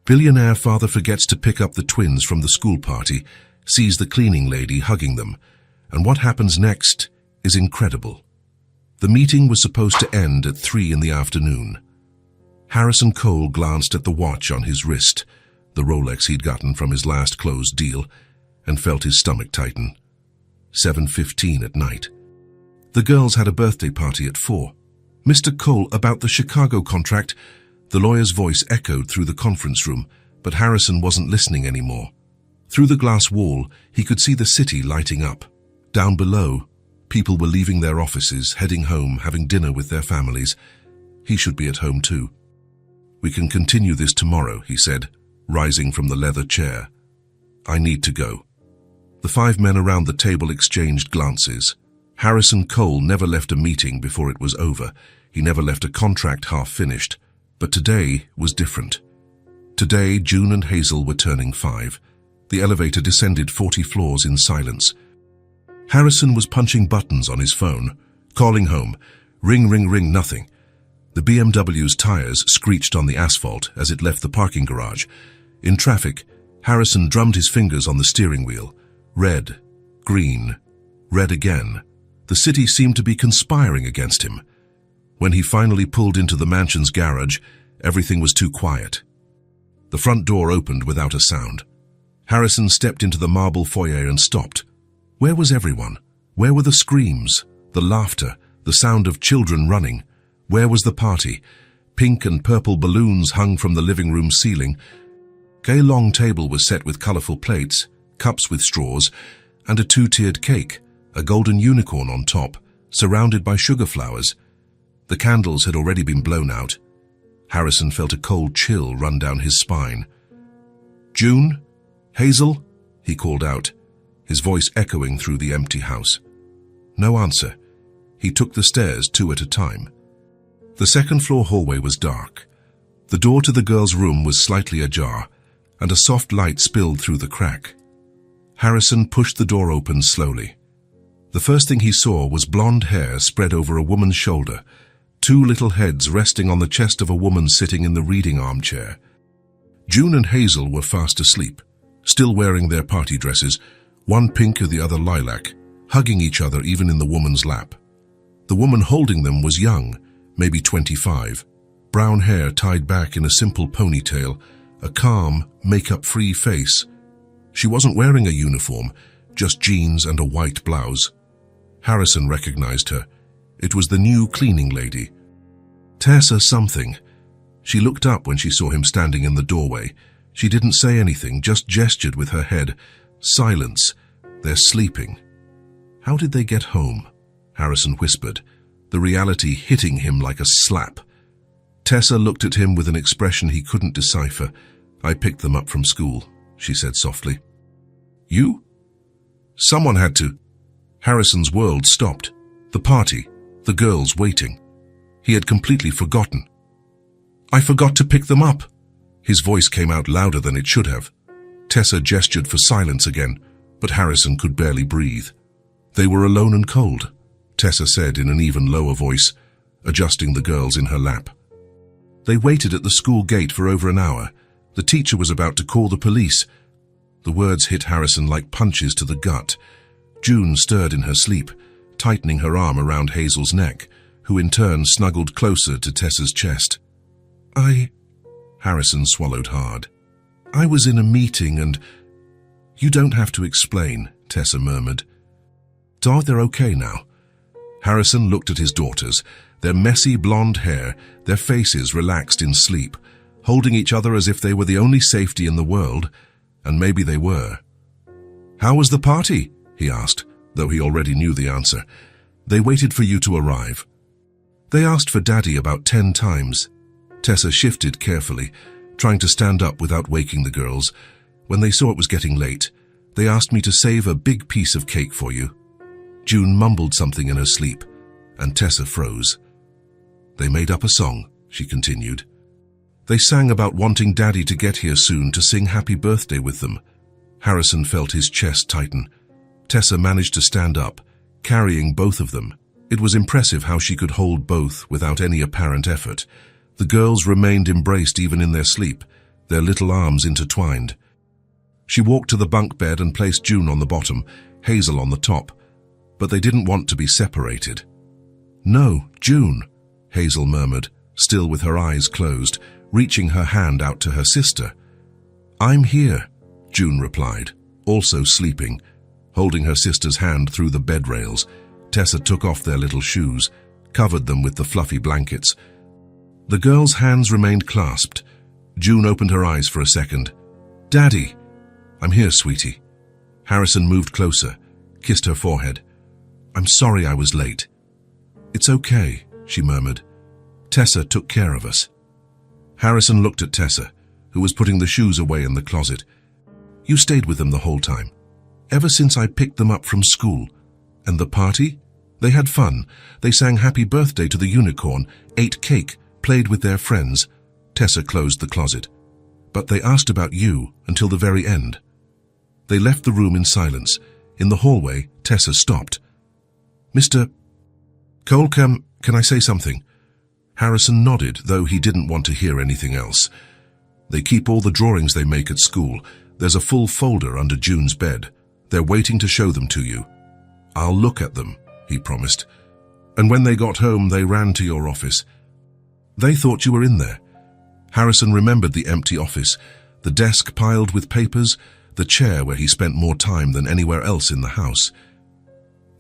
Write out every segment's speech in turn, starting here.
Billionaire father forgets to pick up the twins from the school party, sees the cleaning lady hugging them, and what happens next is incredible. The meeting was supposed to end at 3 in the afternoon. Harrison Cole glanced at the watch on his wrist, the Rolex he'd gotten from his last closed deal, and felt his stomach tighten. 7:15 at night. The girls had a birthday party at 4. "Mr. Cole, about the Chicago contract," the lawyer's voice echoed through the conference room, but Harrison wasn't listening anymore. Through the glass wall, he could see the city lighting up. Down below, people were leaving their offices, heading home, having dinner with their families. He should be at home too. "We can continue this tomorrow," he said, rising from the leather chair. "I need to go." The 5 men around the table exchanged glances. Harrison Cole never left a meeting before it was over. He never left a contract half finished. But today was different. Today, June and Hazel were turning 5. The elevator descended 40 floors in silence. Harrison was punching buttons on his phone, calling home. Ring, ring, ring, nothing. The BMW's tires screeched on the asphalt as it left the parking garage. In traffic, Harrison drummed his fingers on the steering wheel. Red, green, red again. The city seemed to be conspiring against him. When he finally pulled into the mansion's garage, everything was too quiet. The front door opened without a sound. Harrison stepped into the marble foyer and stopped. Where was everyone? Where were the screams, the laughter, the sound of children running? Where was the party? Pink and purple balloons hung from the living room ceiling. A long table was set with colorful plates, cups with straws, and a 2-tiered cake, a golden unicorn on top, surrounded by sugar flowers. The candles had already been blown out. Harrison felt a cold chill run down his spine. "June? Hazel?" he called out, his voice echoing through the empty house. No answer. He took the stairs 2 at a time. The second-floor hallway was dark. The door to the girls' room was slightly ajar, and a soft light spilled through the crack. Harrison pushed the door open slowly. The first thing he saw was blonde hair spread over a woman's shoulder, 2 little heads resting on the chest of a woman sitting in the reading armchair. June and Hazel were fast asleep, still wearing their party dresses, one pink and the other lilac, hugging each other even in the woman's lap. The woman holding them was young, maybe 25, brown hair tied back in a simple ponytail, a calm, makeup-free face. She wasn't wearing a uniform, just jeans and a white blouse. Harrison recognized her. It was the new cleaning lady. Tessa something. She looked up when she saw him standing in the doorway. She didn't say anything, just gestured with her head. Silence. They're sleeping. "How did they get home?" Harrison whispered, the reality hitting him like a slap. Tessa looked at him with an expression he couldn't decipher. "I picked them up from school," she said softly. "You?" "Someone had to." Harrison's world stopped. The party, the girls waiting. He had completely forgotten. "I forgot to pick them up." His voice came out louder than it should have. Tessa gestured for silence again, but Harrison could barely breathe. "They were alone and cold," Tessa said in an even lower voice, adjusting the girls in her lap. "They waited at the school gate for over an hour. The teacher was about to call the police." The words hit Harrison like punches to the gut. June stirred in her sleep, tightening her arm around Hazel's neck, who in turn snuggled closer to Tessa's chest. Harrison swallowed hard. "I was in a meeting and—" "You don't have to explain," Tessa murmured. "So they're okay now?" Harrison looked at his daughters, their messy blonde hair, their faces relaxed in sleep, holding each other as if they were the only safety in the world, and maybe they were. "How was the party?" he asked, though he already knew the answer. "They waited for you to arrive." "They asked for Daddy about 10 times. Tessa shifted carefully, trying to stand up without waking the girls. "When they saw it was getting late, they asked me to save a big piece of cake for you." June mumbled something in her sleep, and Tessa froze. "They made up a song," she continued. "They sang about wanting Daddy to get here soon to sing happy birthday with them." Harrison felt his chest tighten. Tessa managed to stand up, carrying both of them. It was impressive how she could hold both without any apparent effort. The girls remained embraced even in their sleep, their little arms intertwined. She walked to the bunk bed and placed June on the bottom, Hazel on the top, but they didn't want to be separated. "No, June," Hazel murmured, still with her eyes closed, reaching her hand out to her sister. "I'm here," June replied, also sleeping. Holding her sister's hand through the bed rails, Tessa took off their little shoes, covered them with the fluffy blankets. The girls' hands remained clasped. June opened her eyes for a second. "Daddy!" "I'm here, sweetie." Harrison moved closer, kissed her forehead. "I'm sorry I was late." "It's okay," she murmured. "Tessa took care of us." Harrison looked at Tessa, who was putting the shoes away in the closet. "You stayed with them the whole time, ever since I picked them up from school. And the party? They had fun. They sang happy birthday to the unicorn, ate cake, played with their friends." Tessa closed the closet. "But they asked about you until the very end." They left the room in silence. In the hallway, Tessa stopped. "Mr. Cole, can I say something?" Harrison nodded, though he didn't want to hear anything else. "They keep all the drawings they make at school. There's a full folder under June's bed. They're waiting to show them to you." "I'll look at them," he promised. "And when they got home, they ran to your office. They thought you were in there." Harrison remembered the empty office, the desk piled with papers, the chair where he spent more time than anywhere else in the house.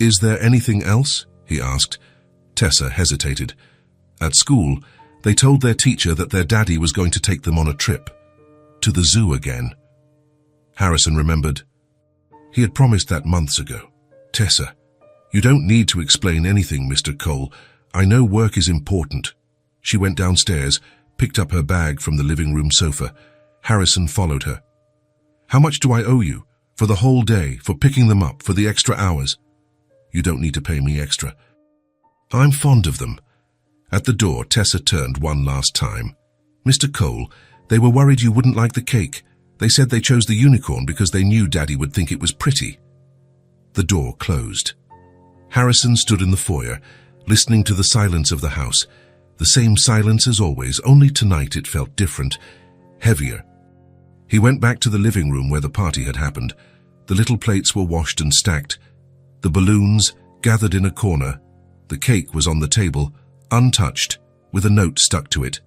"Is there anything else?" he asked. Tessa hesitated. At school, they told their teacher that their daddy was going to take them on a trip. To the zoo again. Harrison remembered. He had promised that months ago. "Tessa, you don't need to explain anything, Mr. Cole. I know work is important." She went downstairs, picked up her bag from the living room sofa. Harrison followed her. "How much do I owe you? For the whole day, for picking them up, for the extra hours?" "You don't need to pay me extra. I'm fond of them." At the door, Tessa turned one last time. "Mr. Cole, they were worried you wouldn't like the cake. They said they chose the unicorn because they knew Daddy would think it was pretty." The door closed. Harrison stood in the foyer, listening to the silence of the house. The same silence as always, only tonight it felt different, heavier. He went back to the living room where the party had happened. The little plates were washed and stacked. The balloons gathered in a corner. The cake was on the table, untouched, with a note stuck to it.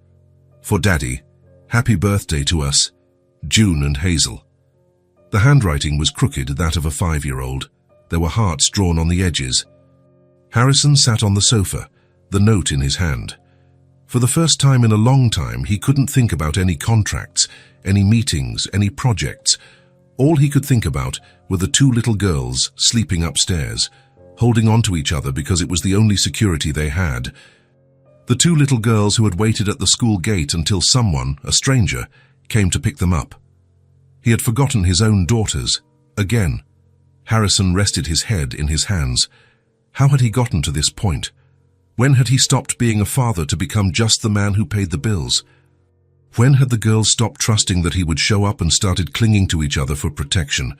"For Daddy, happy birthday to us, June and Hazel." The handwriting was crooked, that of a 5-year-old. There were hearts drawn on the edges. Harrison sat on the sofa, the note in his hand. For the first time in a long time, he couldn't think about any contracts, any meetings, any projects. All he could think about were the 2 little girls sleeping upstairs, holding on to each other because it was the only security they had. The 2 little girls who had waited at the school gate until someone, a stranger, came to pick them up. He had forgotten his own daughters. Again. Harrison rested his head in his hands. How had he gotten to this point? When had he stopped being a father to become just the man who paid the bills? When had the girls stopped trusting that he would show up and started clinging to each other for protection?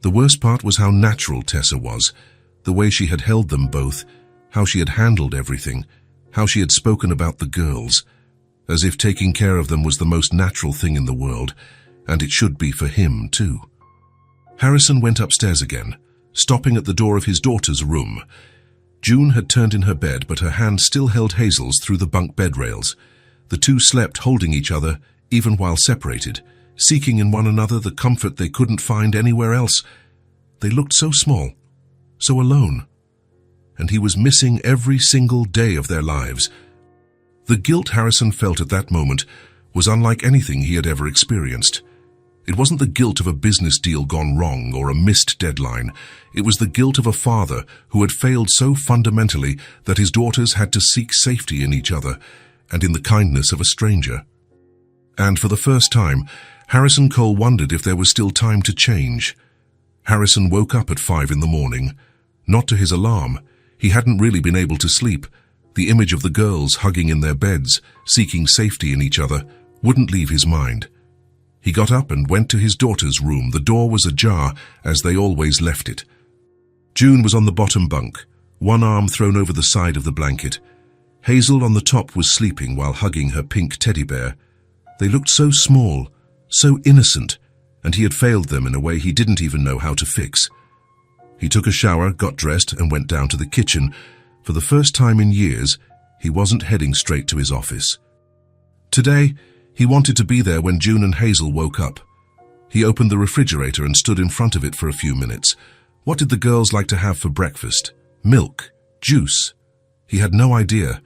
The worst part was how natural Tessa was, the way she had held them both, how she had handled everything, how she had spoken about the girls, as if taking care of them was the most natural thing in the world, and it should be for him too. Harrison went upstairs again, stopping at the door of his daughter's room. June had turned in her bed, but her hand still held Hazel's through the bunk bed rails. The 2 slept holding each other, even while separated, seeking in one another the comfort they couldn't find anywhere else. They looked so small, so alone. And he was missing every single day of their lives. The guilt Harrison felt at that moment was unlike anything he had ever experienced. It wasn't the guilt of a business deal gone wrong or a missed deadline. It was the guilt of a father who had failed so fundamentally that his daughters had to seek safety in each other and in the kindness of a stranger. And for the first time, Harrison Cole wondered if there was still time to change. Harrison woke up at 5 in the morning. Not to his alarm. He hadn't really been able to sleep. The image of the girls hugging in their beds, seeking safety in each other, wouldn't leave his mind. He got up and went to his daughter's room. The door was ajar, as they always left it. June was on the bottom bunk, one arm thrown over the side of the blanket. Hazel on the top was sleeping while hugging her pink teddy bear. They looked so small, So innocent, and he had failed them in a way he didn't even know how to fix. He took a shower, got dressed, and went down to the kitchen. For the first time in years, he wasn't heading straight to his office. Today, he wanted to be there when June and Hazel woke up. He opened the refrigerator and stood in front of it for a few minutes. What did the girls like to have for breakfast? Milk? Juice? He had no idea.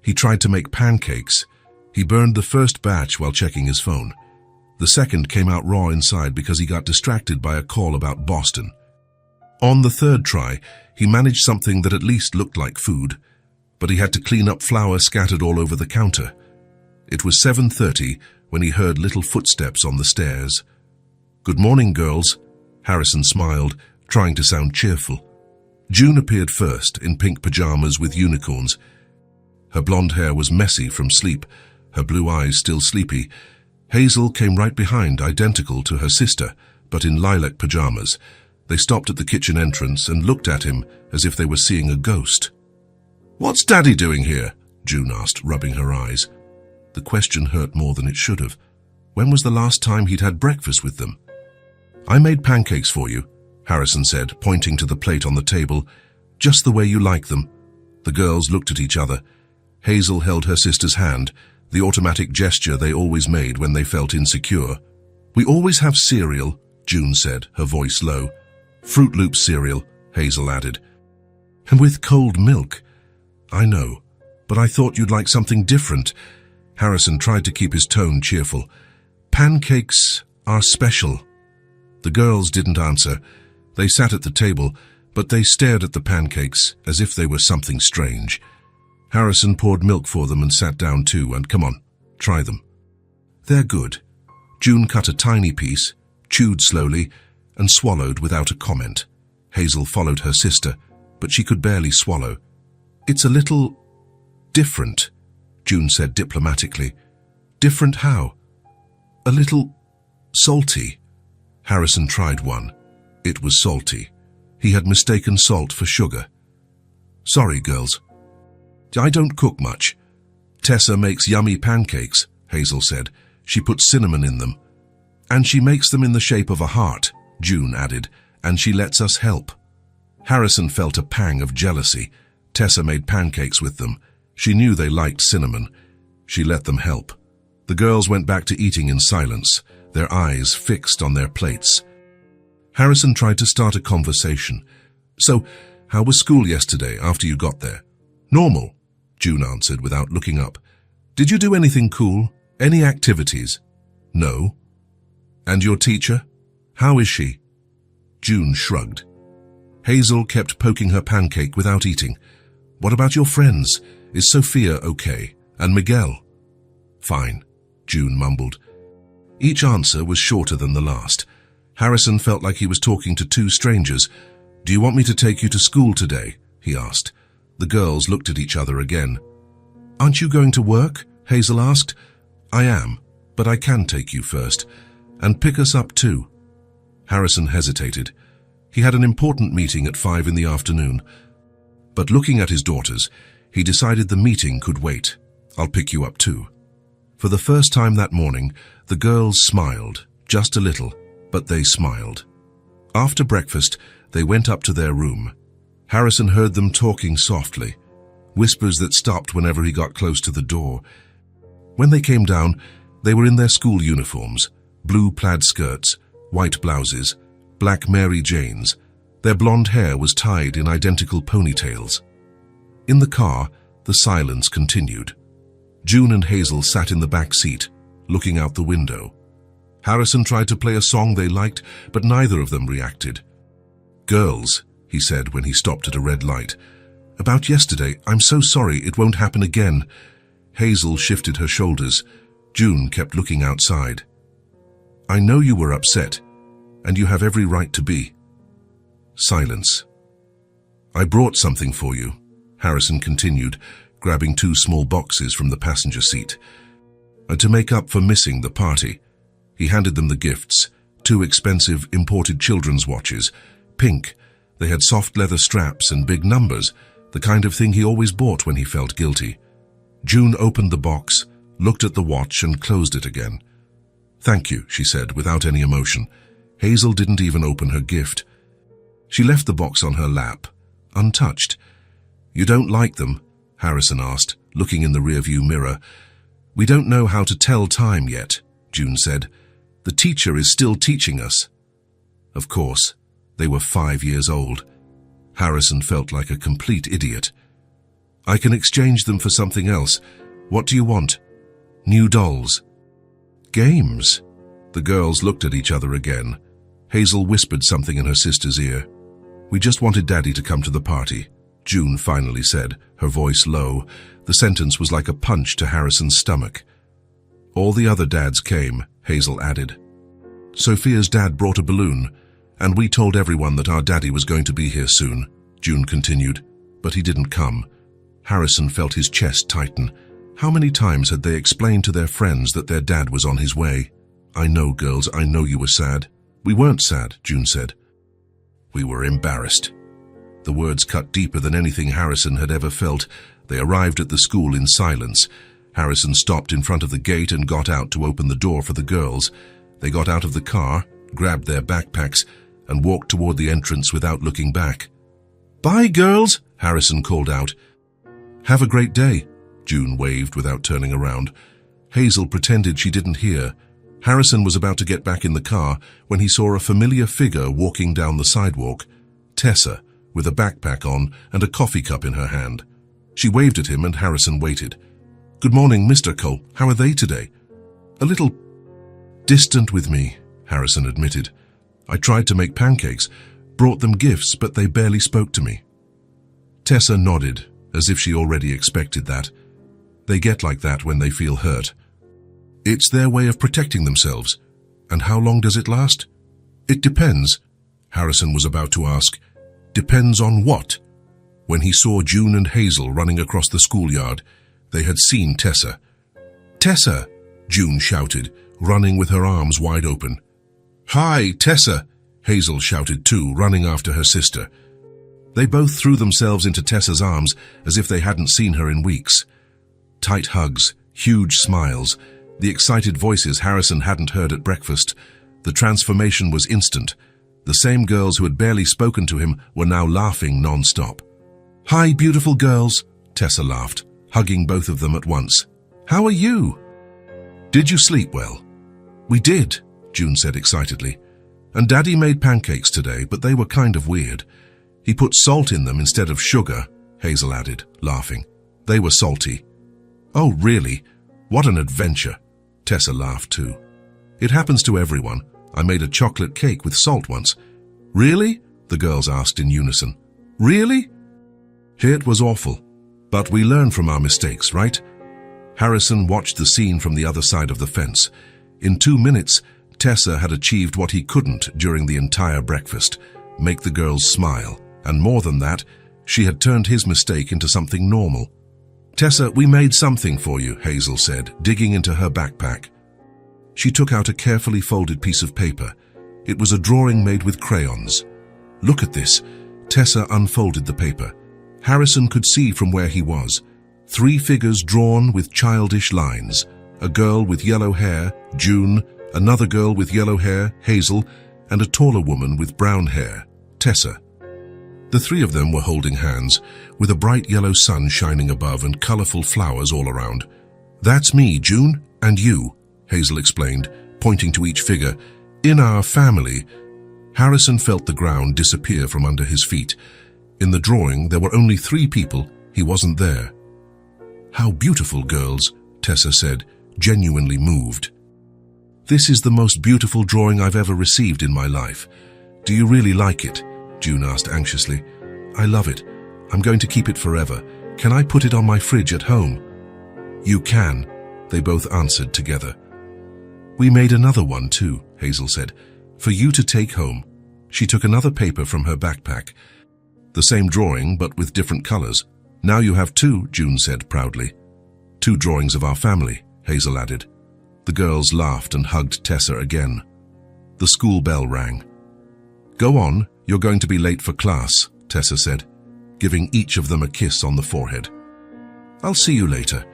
He tried to make pancakes. He burned the first batch while checking his phone. The second came out raw inside because he got distracted by a call about Boston. On the third try, he managed something that at least looked like food, but he had to clean up flour scattered all over the counter. It was 7:30 when he heard little footsteps on the stairs. "Good morning, girls," Harrison smiled, trying to sound cheerful. June appeared first, in pink pajamas with unicorns. Her blonde hair was messy from sleep, her blue eyes still sleepy. Hazel came right behind, identical to her sister, but in lilac pajamas. They stopped at the kitchen entrance and looked at him as if they were seeing a ghost. "What's Daddy doing here?" June asked, rubbing her eyes. The question hurt more than it should have. When was the last time he'd had breakfast with them? "I made pancakes for you," Harrison said, pointing to the plate on the table. "Just the way you like them." The girls looked at each other. Hazel held her sister's hand, the automatic gesture they always made when they felt insecure. "We always have cereal," June said, her voice low. "Fruit Loops cereal," Hazel added. "And with cold milk." "I know, but I thought you'd like something different." Harrison tried to keep his tone cheerful. "Pancakes are special." The girls didn't answer. They sat at the table, but they stared at the pancakes as if they were something strange. Harrison poured milk for them and sat down too, and "Come on, try them." "They're good." June cut a tiny piece, chewed slowly, and swallowed without a comment. Hazel followed her sister, but she could barely swallow. "It's a little different," June said diplomatically. "Different how?" "A little salty." Harrison tried one. It was salty. He had mistaken salt for sugar. "Sorry, girls. I don't cook much." "Tessa makes yummy pancakes," Hazel said. "She puts cinnamon in them." "And she makes them in the shape of a heart," June added, "and she lets us help." Harrison felt a pang of jealousy. Tessa made pancakes with them. She knew they liked cinnamon. She let them help. The girls went back to eating in silence, their eyes fixed on their plates. Harrison tried to start a conversation. "So, how was school yesterday after you got there?" "Normal," June answered without looking up. "Did you do anything cool? Any activities?" "No." "And your teacher? How is she?" June shrugged. Hazel kept poking her pancake without eating. "What about your friends? Is Sophia okay? And Miguel?" "Fine," June mumbled. Each answer was shorter than the last. Harrison felt like he was talking to two strangers. "Do you want me to take you to school today?" he asked. The girls looked at each other again. "Aren't you going to work?" Hazel asked. "I am, but I can take you first. And pick us up too." Harrison hesitated. He had an important meeting at 5 in the afternoon. But looking at his daughters, he decided the meeting could wait. "I'll pick you up too." For the first time that morning, the girls smiled, just a little, but they smiled. After breakfast, they went up to their room. Harrison heard them talking softly, whispers that stopped whenever he got close to the door. When they came down, they were in their school uniforms, blue plaid skirts, white blouses, black Mary Janes. Their blonde hair was tied in identical ponytails. In the car, the silence continued. June and Hazel sat in the back seat, looking out the window. Harrison tried to play a song they liked, but neither of them reacted. "Girls," he said when he stopped at a red light. "About yesterday, I'm so sorry, it won't happen again." Hazel shifted her shoulders. June kept looking outside. "I know you were upset, and you have every right to be." Silence. "I brought something for you," Harrison continued, grabbing 2 small boxes from the passenger seat. To make up for missing the party, he handed them the gifts, 2 expensive imported children's watches, pink. They had soft leather straps and big numbers, the kind of thing he always bought when he felt guilty. June opened the box, looked at the watch and closed it again. "Thank you," she said, without any emotion. Hazel didn't even open her gift. She left the box on her lap, untouched. "You don't like them?" Harrison asked, looking in the rearview mirror. "We don't know how to tell time yet," June said. "The teacher is still teaching us." Of course, they were 5 years old. Harrison felt like a complete idiot. "I can exchange them for something else. What do you want?" "New dolls." "Games?" The girls looked at each other again. Hazel whispered something in her sister's ear. "We just wanted Daddy to come to the party," June finally said, her voice low. The sentence was like a punch to Harrison's stomach. "All the other dads came," Hazel added. "Sophia's dad brought a balloon, and we told everyone that our daddy was going to be here soon," June continued. "But he didn't come." Harrison felt his chest tighten. How many times had they explained to their friends that their dad was on his way? "I know, girls, I know you were sad." "We weren't sad," June said. "We were embarrassed." The words cut deeper than anything Harrison had ever felt. They arrived at the school in silence. Harrison stopped in front of the gate and got out to open the door for the girls. They got out of the car, grabbed their backpacks, and walked toward the entrance without looking back. "Bye, girls," Harrison called out. "Have a great day," June waved without turning around. Hazel pretended she didn't hear. Harrison was about to get back in the car when he saw a familiar figure walking down the sidewalk. Tessa, with a backpack on and a coffee cup in her hand. She waved at him and Harrison waited. "Good morning, Mr. Cole. How are they today?" "A little distant with me," Harrison admitted. "I tried to make pancakes, brought them gifts, but they barely spoke to me." Tessa nodded, as if she already expected that. They get like that when they feel hurt. It's their way of protecting themselves. "And how long does it last?" "It depends," Harrison was about to ask. "Depends on what?" When he saw June and Hazel running across the schoolyard, they had seen Tessa. "Tessa!" June shouted, running with her arms wide open. "Hi, Tessa!" Hazel shouted too, running after her sister. They both threw themselves into Tessa's arms as if they hadn't seen her in weeks. Tight hugs, huge smiles, the excited voices Harrison hadn't heard at breakfast. The transformation was instant. The same girls who had barely spoken to him were now laughing non-stop. "Hi, beautiful girls," Tessa laughed, hugging both of them at once. "How are you? Did you sleep well?" "We did," June said excitedly. "And Daddy made pancakes today, but they were kind of weird. He put salt in them instead of sugar," Hazel added, laughing. "They were salty." "Oh, really? What an adventure." Tessa laughed too. "It happens to everyone. I made a chocolate cake with salt once." "Really?" the girls asked in unison. "Really?" "It was awful. But we learn from our mistakes, right?" Harrison watched the scene from the other side of the fence. In 2 minutes, Tessa had achieved what he couldn't during the entire breakfast, make the girls smile. And more than that, she had turned his mistake into something normal. "Tessa, we made something for you," Hazel said, digging into her backpack. She took out a carefully folded piece of paper. It was a drawing made with crayons. "Look at this." Tessa unfolded the paper. Harrison could see from where he was. 3 figures drawn with childish lines. A girl with yellow hair, June, another girl with yellow hair, Hazel, and a taller woman with brown hair, Tessa. The 3 of them were holding hands, with a bright yellow sun shining above and colorful flowers all around. "That's me, June, and you," Hazel explained, pointing to each figure. "In our family." Harrison felt the ground disappear from under his feet. In the drawing, there were only 3 people. He wasn't there. "How beautiful, girls," Tessa said, genuinely moved. "This is the most beautiful drawing I've ever received in my life. Do you really like it?" June asked anxiously. "I love it. I'm going to keep it forever. Can I put it on my fridge at home?" "You can," they both answered together. "We made another one too," Hazel said, "for you to take home." She took another paper from her backpack. "The same drawing, but with different colors. Now you have 2, June said proudly. 2 drawings of our family," Hazel added. The girls laughed and hugged Tessa again. The school bell rang. "Go on, you're going to be late for class," Tessa said, giving each of them a kiss on the forehead. "I'll see you later."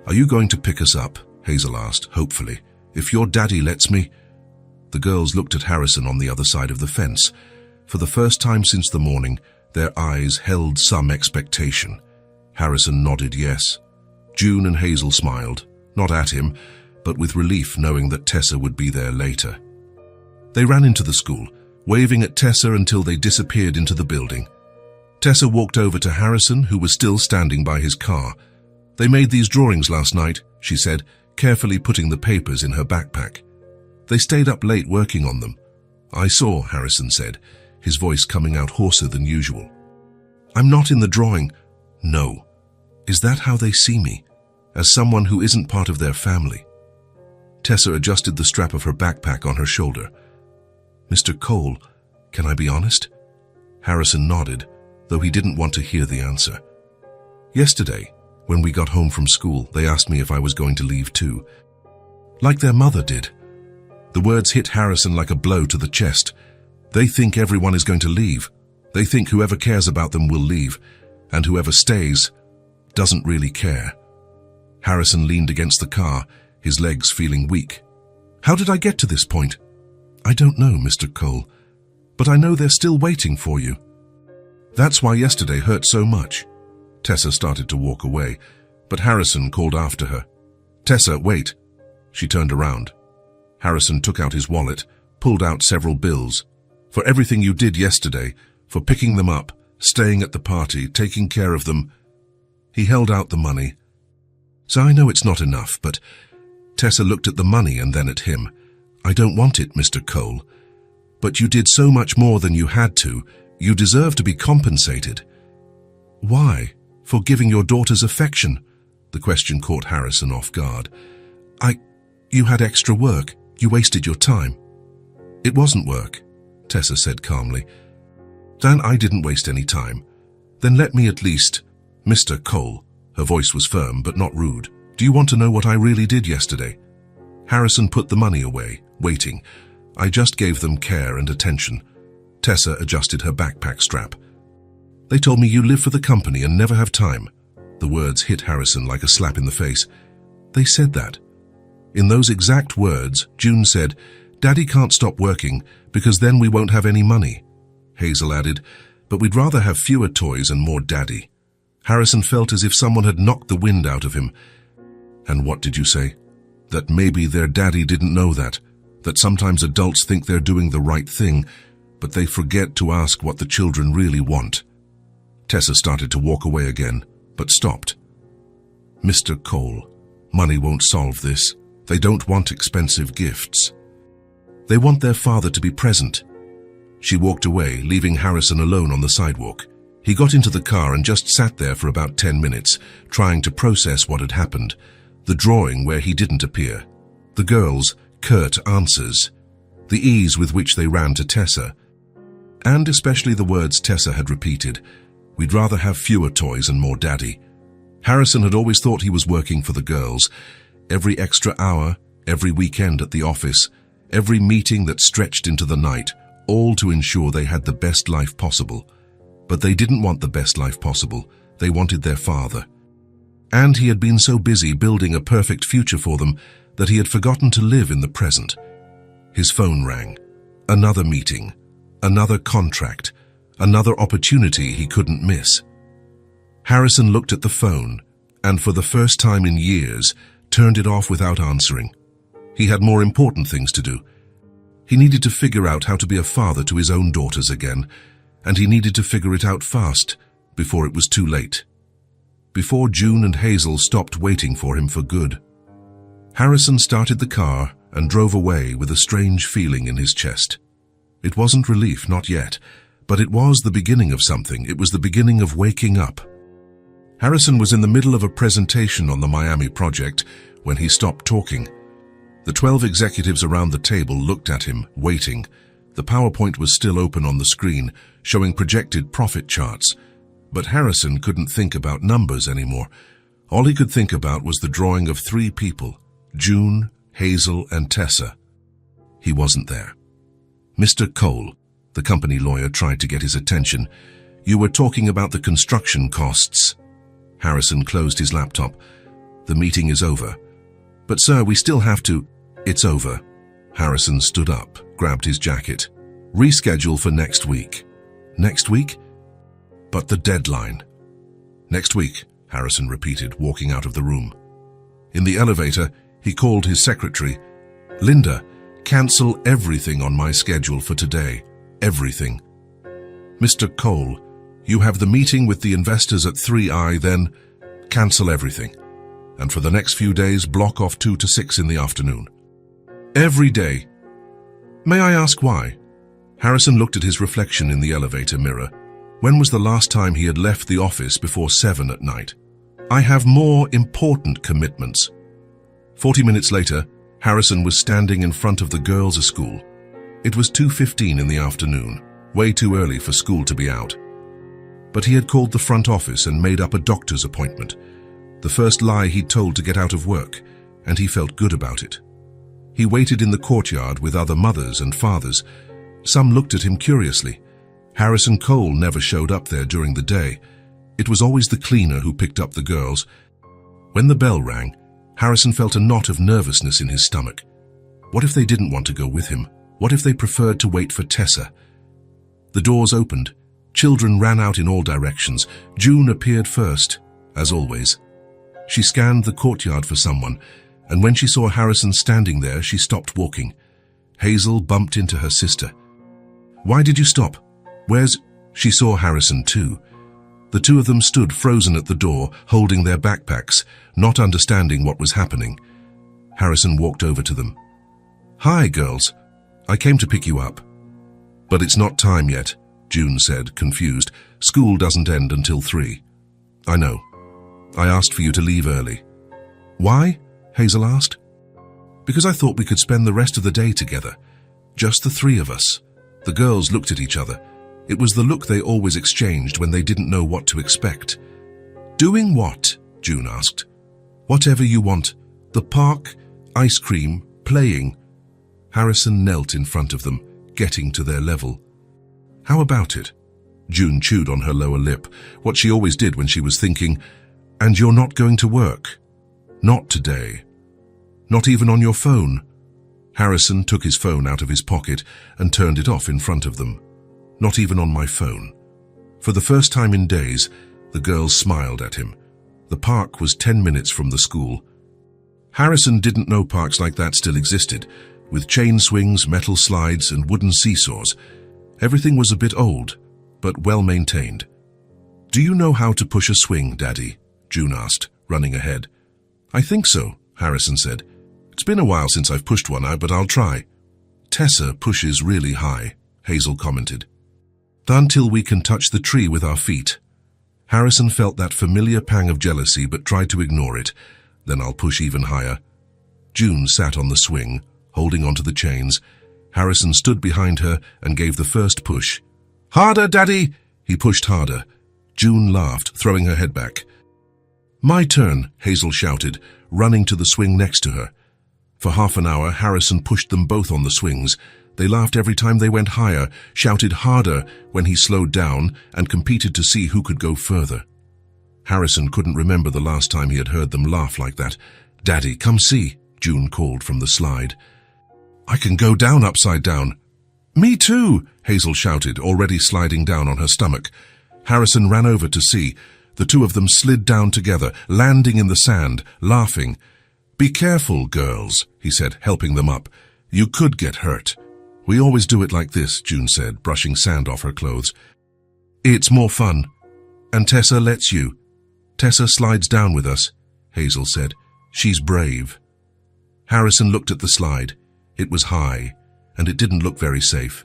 "Are you going to pick us up?" Hazel asked, hopefully. If your daddy lets me." The girls looked at Harrison on the other side of the fence. For the first time since the morning, their eyes held some expectation. Harrison nodded yes. June and Hazel smiled, not at him, but with relief knowing that Tessa would be there later. They ran into the school, waving at Tessa until they disappeared into the building. Tessa walked over to Harrison, who was still standing by his car. "They made these drawings last night," she said, carefully putting the papers in her backpack. "They stayed up late working on them." "I saw," Harrison said, his voice coming out hoarser than usual. "I'm not in the drawing." "No. Is that how they see me? As someone who isn't part of their family?" Tessa adjusted the strap of her backpack on her shoulder. "Mr. Cole, can I be honest?" Harrison nodded, though he didn't want to hear the answer. "Yesterday, when we got home from school, they asked me if I was going to leave too. Like their mother did." The words hit Harrison like a blow to the chest. They think everyone is going to leave. They think whoever cares about them will leave, and whoever stays doesn't really care. Harrison leaned against the car, his legs feeling weak. "How did I get to this point?" "I don't know, Mr. Cole, but I know they're still waiting for you." "That's why yesterday hurt so much." Tessa started to walk away, but Harrison called after her. "Tessa, wait." She turned around. Harrison took out his wallet, pulled out several bills. "For everything you did yesterday, for picking them up, staying at the party, taking care of them." He held out the money. "So I know it's not enough, but..." Tessa looked at the money and then at him. "I don't want it, Mr. Cole. But you did so much more than you had to. You deserve to be compensated." "Why? For giving your daughter's affection?" The question caught Harrison off guard. You had extra work. You wasted your time." "It wasn't work," Tessa said calmly. "Dan, I didn't waste any time." "Then let me at least..." "Mr. Cole," her voice was firm but not rude, "do you want to know what I really did yesterday?" Harrison put the money away, waiting. "I just gave them care and attention." Tessa adjusted her backpack strap. "They told me you live for the company and never have time." The words hit Harrison like a slap in the face. "They said that." In those exact words, June said, "Daddy can't stop working because then we won't have any money." Hazel added, "But we'd rather have fewer toys and more daddy." Harrison felt as if someone had knocked the wind out of him. "And what did you say?" "That maybe their daddy didn't know that sometimes adults think they're doing the right thing, but they forget to ask what the children really want." Tessa started to walk away again, but stopped. "Mr. Cole, money won't solve this. They don't want expensive gifts. They want their father to be present." She walked away, leaving Harrison alone on the sidewalk. He got into the car and just sat there for about 10 minutes, trying to process what had happened. The drawing where he didn't appear. The girls' curt answers. The ease with which they ran to Tessa. And especially the words Tessa had repeated. "We'd rather have fewer toys and more daddy." Harrison had always thought he was working for the girls. Every extra hour, every weekend at the office, every meeting that stretched into the night, all to ensure they had the best life possible. But they didn't want the best life possible. They wanted their father. And he had been so busy building a perfect future for them that he had forgotten to live in the present. His phone rang. Another meeting. Another contract. Another opportunity he couldn't miss. Harrison looked at the phone, and for the first time in years, turned it off without answering. He had more important things to do. He needed to figure out how to be a father to his own daughters again, and he needed to figure it out fast, before it was too late. Before June and Hazel stopped waiting for him for good. Harrison started the car and drove away with a strange feeling in his chest. It wasn't relief, not yet, but it was the beginning of something. It was the beginning of waking up. Harrison was in the middle of a presentation on the Miami project when he stopped talking. The 12 executives around the table looked at him, waiting. The PowerPoint was still open on the screen, showing projected profit charts. But Harrison couldn't think about numbers anymore. All he could think about was the drawing of 3 people, June, Hazel, and Tessa. He wasn't there. "Mr. Cole," the company lawyer tried to get his attention, "you were talking about the construction costs." Harrison closed his laptop. "The meeting is over." "But sir, we still have to..." It's over. Harrison stood up, grabbed his jacket. Reschedule for next week. Next week? But the deadline. Next week, Harrison repeated, walking out of the room. In the elevator, he called his secretary. Linda, cancel everything on my schedule for today. Everything. Mr. Cole, you have the meeting with the investors at 3i, then cancel everything. And for the next few days, block off 2 to 6 in the afternoon. Every day. May I ask why? Harrison looked at his reflection in the elevator mirror. When was the last time he had left the office before 7 at night? I have more important commitments. 40 minutes later, Harrison was standing in front of the girls' school. It was 2:15 in the afternoon, way too early for school to be out. But he had called the front office and made up a doctor's appointment, the first lie he'd told to get out of work, and he felt good about it. He waited in the courtyard with other mothers and fathers. Some looked at him curiously. Harrison Cole never showed up there during the day. It was always the cleaner who picked up the girls. When the bell rang, Harrison felt a knot of nervousness in his stomach. What if they didn't want to go with him? What if they preferred to wait for Tessa? The doors opened. Children ran out in all directions. June appeared first, as always. She scanned the courtyard for someone, and when she saw Harrison standing there, she stopped walking. Hazel bumped into her sister. Why did you stop? Where's... She saw Harrison too. The two of them stood frozen at the door, holding their backpacks, not understanding what was happening. Harrison walked over to them. Hi, girls. I came to pick you up. But it's not time yet, June said, confused. School doesn't end until 3. I know. I asked for you to leave early. Why? Hazel asked. Because I thought we could spend the rest of the day together. Just the 3 of us. The girls looked at each other. It was the look they always exchanged when they didn't know what to expect. Doing what? June asked. Whatever you want. The park, ice cream, playing. Harrison knelt in front of them, getting to their level. How about it? June chewed on her lower lip, what she always did when she was thinking, and you're not going to work? Not today. Not even on your phone? Harrison took his phone out of his pocket and turned it off in front of them. Not even on my phone. For the first time in days, the girls smiled at him. The park was 10 minutes from the school. Harrison didn't know parks like that still existed, with chain swings, metal slides, and wooden seesaws. Everything was a bit old, but well maintained. Do you know how to push a swing, Daddy? June asked, running ahead. I think so, Harrison said. It's been a while since I've pushed one out, but I'll try. Tessa pushes really high, Hazel commented. Until we can touch the tree with our feet. Harrison felt that familiar pang of jealousy but tried to ignore it. Then I'll push even higher. June sat on the swing, holding onto the chains. Harrison stood behind her and gave the first push. Harder, Daddy! He pushed harder. June laughed, throwing her head back. My turn, Hazel shouted, running to the swing next to her. For half an hour, Harrison pushed them both on the swings. They laughed every time they went higher, shouted harder when he slowed down, and competed to see who could go further. Harrison couldn't remember the last time he had heard them laugh like that. Daddy, come see, June called from the slide. I can go down upside down. Me too, Hazel shouted, already sliding down on her stomach. Harrison ran over to see. The two of them slid down together, landing in the sand, laughing. Be careful, girls, he said, helping them up. You could get hurt. We always do it like this, June said, brushing sand off her clothes. It's more fun. And Tessa lets you. Tessa slides down with us, Hazel said. She's brave. Harrison looked at the slide. It was high, and it didn't look very safe.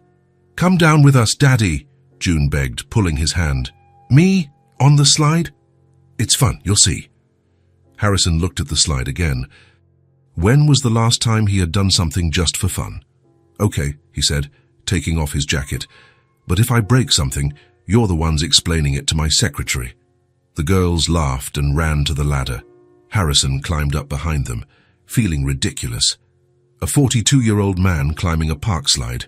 Come down with us, Daddy, June begged, pulling his hand. Me? On the slide? It's fun, you'll see. Harrison looked at the slide again. When was the last time he had done something just for fun? Okay, he said, taking off his jacket. But if I break something, you're the ones explaining it to my secretary. The girls laughed and ran to the ladder. Harrison climbed up behind them, feeling ridiculous. A 42-year-old man climbing a park slide.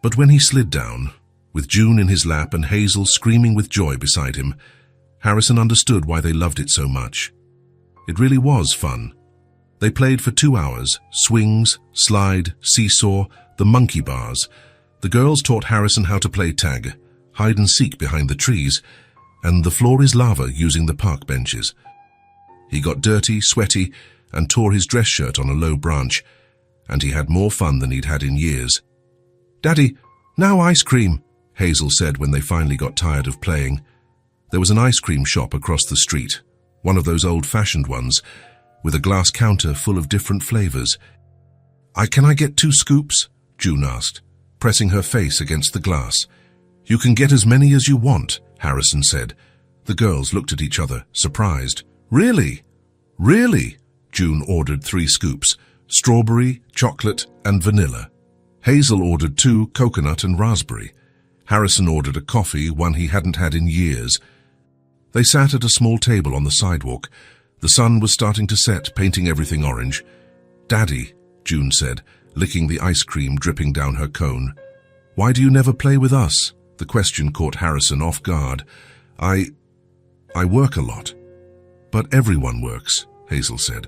But when he slid down, with June in his lap and Hazel screaming with joy beside him, Harrison understood why they loved it so much. It really was fun. They played for 2 hours, swings, slide, seesaw, the monkey bars. The girls taught Harrison how to play tag, hide and seek behind the trees, and the floor is lava using the park benches. He got dirty, sweaty, and tore his dress shirt on a low branch, and he had more fun than he'd had in years. "Daddy, now ice cream," Hazel said when they finally got tired of playing. There was an ice cream shop across the street, one of those old-fashioned ones, with a glass counter full of different flavors. Can I get 2 scoops?" June asked, pressing her face against the glass. "You can get as many as you want," Harrison said. The girls looked at each other, surprised. "Really? Really?" June ordered 3 scoops, strawberry, chocolate, and vanilla. Hazel ordered 2, coconut and raspberry. Harrison ordered a coffee, one he hadn't had in years. They sat at a small table on the sidewalk. The sun was starting to set, painting everything orange. "Daddy," June said, licking the ice cream dripping down her cone. "Why do you never play with us?" The question caught Harrison off guard. I work a lot." "But everyone works," Hazel said.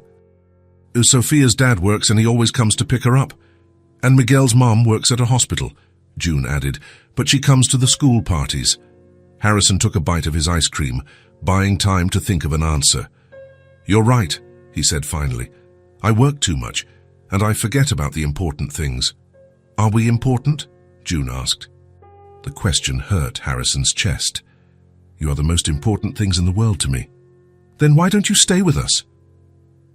"Sophia's dad works and he always comes to pick her up. And Miguel's mom works at a hospital," June added, "but she comes to the school parties." Harrison took a bite of his ice cream, buying time to think of an answer. "You're right," he said finally. "I work too much, and I forget about the important things." "Are we important?" June asked. The question hurt Harrison's chest. "You are the most important things in the world to me." "Then why don't you stay with us?"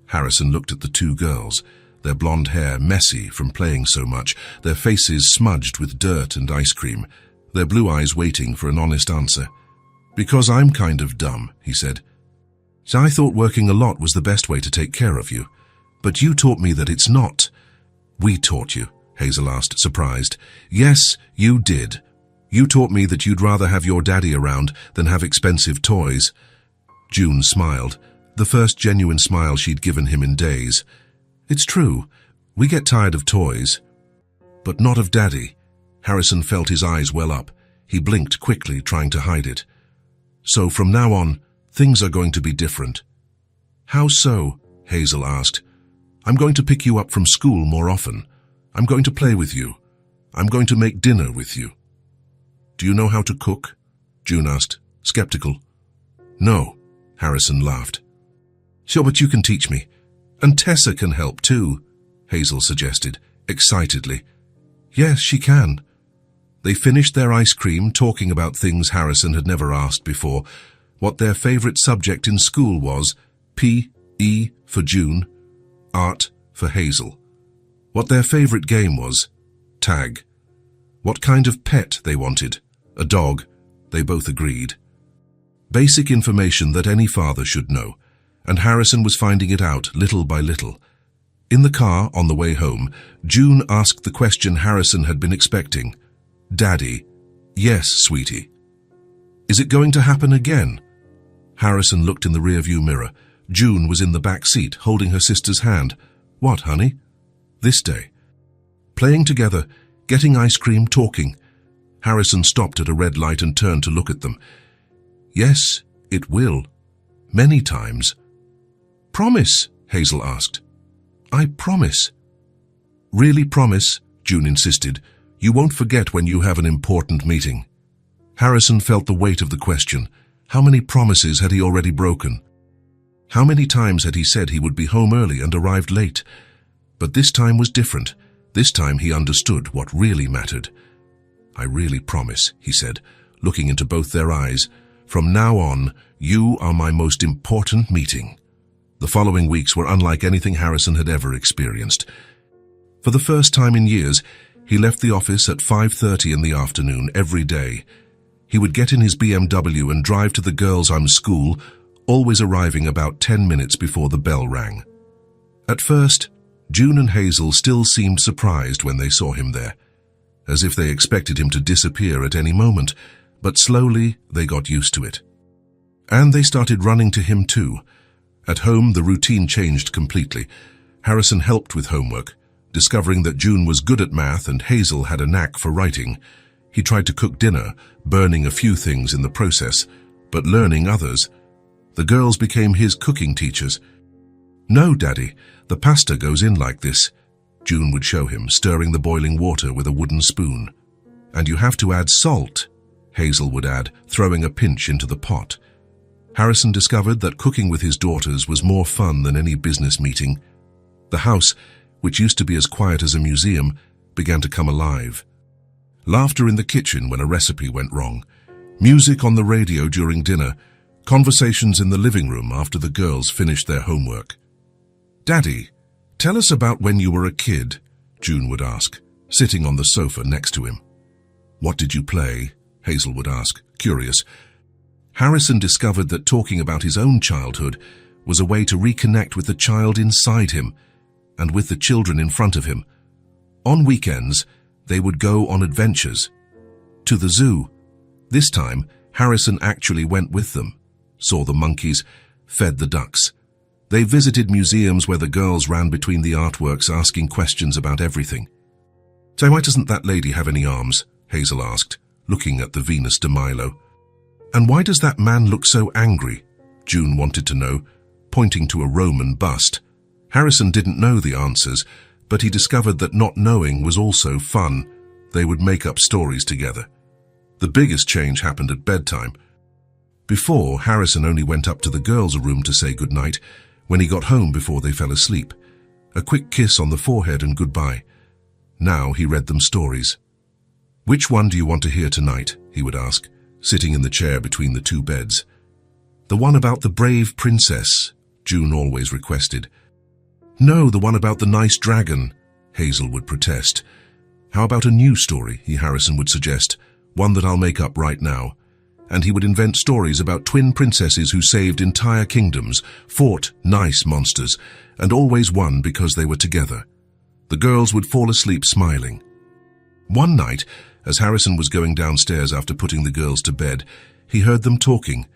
Harrison looked at the 2 girls, their blonde hair messy from playing so much, their faces smudged with dirt and ice cream, their blue eyes waiting for an honest answer. "Because I'm kind of dumb," he said. "So I thought working a lot was the best way to take care of you. But you taught me that it's not." "We taught you?" Hazel asked, surprised. "Yes, you did. You taught me that you'd rather have your daddy around than have expensive toys." June smiled, the first genuine smile she'd given him in days. "It's true. We get tired of toys. But not of Daddy." Harrison felt his eyes well up. He blinked quickly, trying to hide it. "So from now on, things are going to be different." "How so?" Hazel asked. "I'm going to pick you up from school more often. I'm going to play with you. I'm going to make dinner with you." "Do you know how to cook?" June asked, skeptical. "No," Harrison laughed. "Sure, but you can teach me. And Tessa can help too," Hazel suggested, excitedly. "Yes, she can." They finished their ice cream, talking about things Harrison had never asked before, what their favorite subject in school was, P.E. for June, art for Hazel. What their favorite game was, tag. What kind of pet they wanted, a dog, they both agreed. Basic information that any father should know, and Harrison was finding it out little by little. In the car, on the way home, June asked the question Harrison had been expecting. "Daddy." "Yes, sweetie." "Is it going to happen again?" Harrison looked in the rearview mirror. June was in the back seat, holding her sister's hand. "What, honey?" "This day." Playing together, getting ice cream, talking. Harrison stopped at a red light and turned to look at them. "Yes, it will. Many times." "Promise?" Hazel asked. "I promise." "Really promise?" June insisted. "You won't forget when you have an important meeting." Harrison felt the weight of the question. How many promises had he already broken? How many times had he said he would be home early and arrived late? But this time was different. This time he understood what really mattered. "I really promise," he said, looking into both their eyes. "From now on, you are my most important meeting." The following weeks were unlike anything Harrison had ever experienced. For the first time in years, he left the office at 5:30 in the afternoon every day. He would get in his BMW and drive to the girls' school, always arriving about 10 minutes before the bell rang. At first, June and Hazel still seemed surprised when they saw him there, as if they expected him to disappear at any moment, but slowly they got used to it. And they started running to him too. At home, the routine changed completely. Harrison helped with homework, discovering that June was good at math and Hazel had a knack for writing. He tried to cook dinner, burning a few things in the process, but learning others. The girls became his cooking teachers. "No, Daddy, the pasta goes in like this," June would show him, stirring the boiling water with a wooden spoon. "And you have to add salt," Hazel would add, throwing a pinch into the pot. Harrison discovered that cooking with his daughters was more fun than any business meeting. The house, which used to be as quiet as a museum, began to come alive. Laughter in the kitchen when a recipe went wrong, music on the radio during dinner, conversations in the living room after the girls finished their homework. "Daddy, tell us about when you were a kid," June would ask, sitting on the sofa next to him. "What did you play?" Hazel would ask, curious. Harrison discovered that talking about his own childhood was a way to reconnect with the child inside him and with the children in front of him. On weekends, they would go on adventures. To the zoo. This time, Harrison actually went with them, saw the monkeys, fed the ducks. They visited museums where the girls ran between the artworks asking questions about everything. "So why doesn't that lady have any arms?" Hazel asked, looking at the Venus de Milo. "And why does that man look so angry?" June wanted to know, pointing to a Roman bust. Harrison didn't know the answers, but he discovered that not knowing was also fun. They would make up stories together. The biggest change happened at bedtime. Before, Harrison only went up to the girls' room to say goodnight when he got home before they fell asleep. A quick kiss on the forehead and goodbye. Now he read them stories. "Which one do you want to hear tonight?" he would ask, sitting in the chair between the two beds. "The one about the brave princess," June always requested. "No, the one about the nice dragon," Hazel would protest. "How about a new story?" Harrison would suggest, "one that I'll make up right now." And he would invent stories about twin princesses who saved entire kingdoms, fought nice monsters, and always won because they were together. The girls would fall asleep smiling. One night, as Harrison was going downstairs after putting the girls to bed, he heard them talking.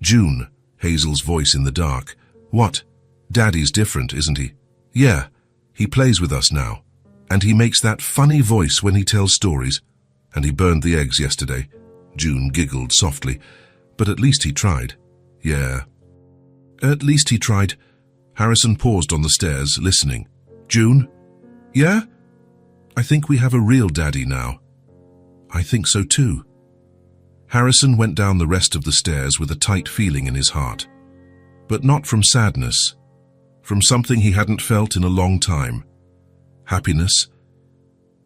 "June," Hazel's voice in the dark. "What? Daddy's different, isn't he?" "Yeah, he plays with us now. And he makes that funny voice when he tells stories. And he burned the eggs yesterday." June giggled softly. "But at least he tried." "Yeah. At least he tried." Harrison paused on the stairs, listening. "June?" "Yeah? I think we have a real daddy now." "I think so too." Harrison went down the rest of the stairs with a tight feeling in his heart. But not from sadness. From something he hadn't felt in a long time. Happiness.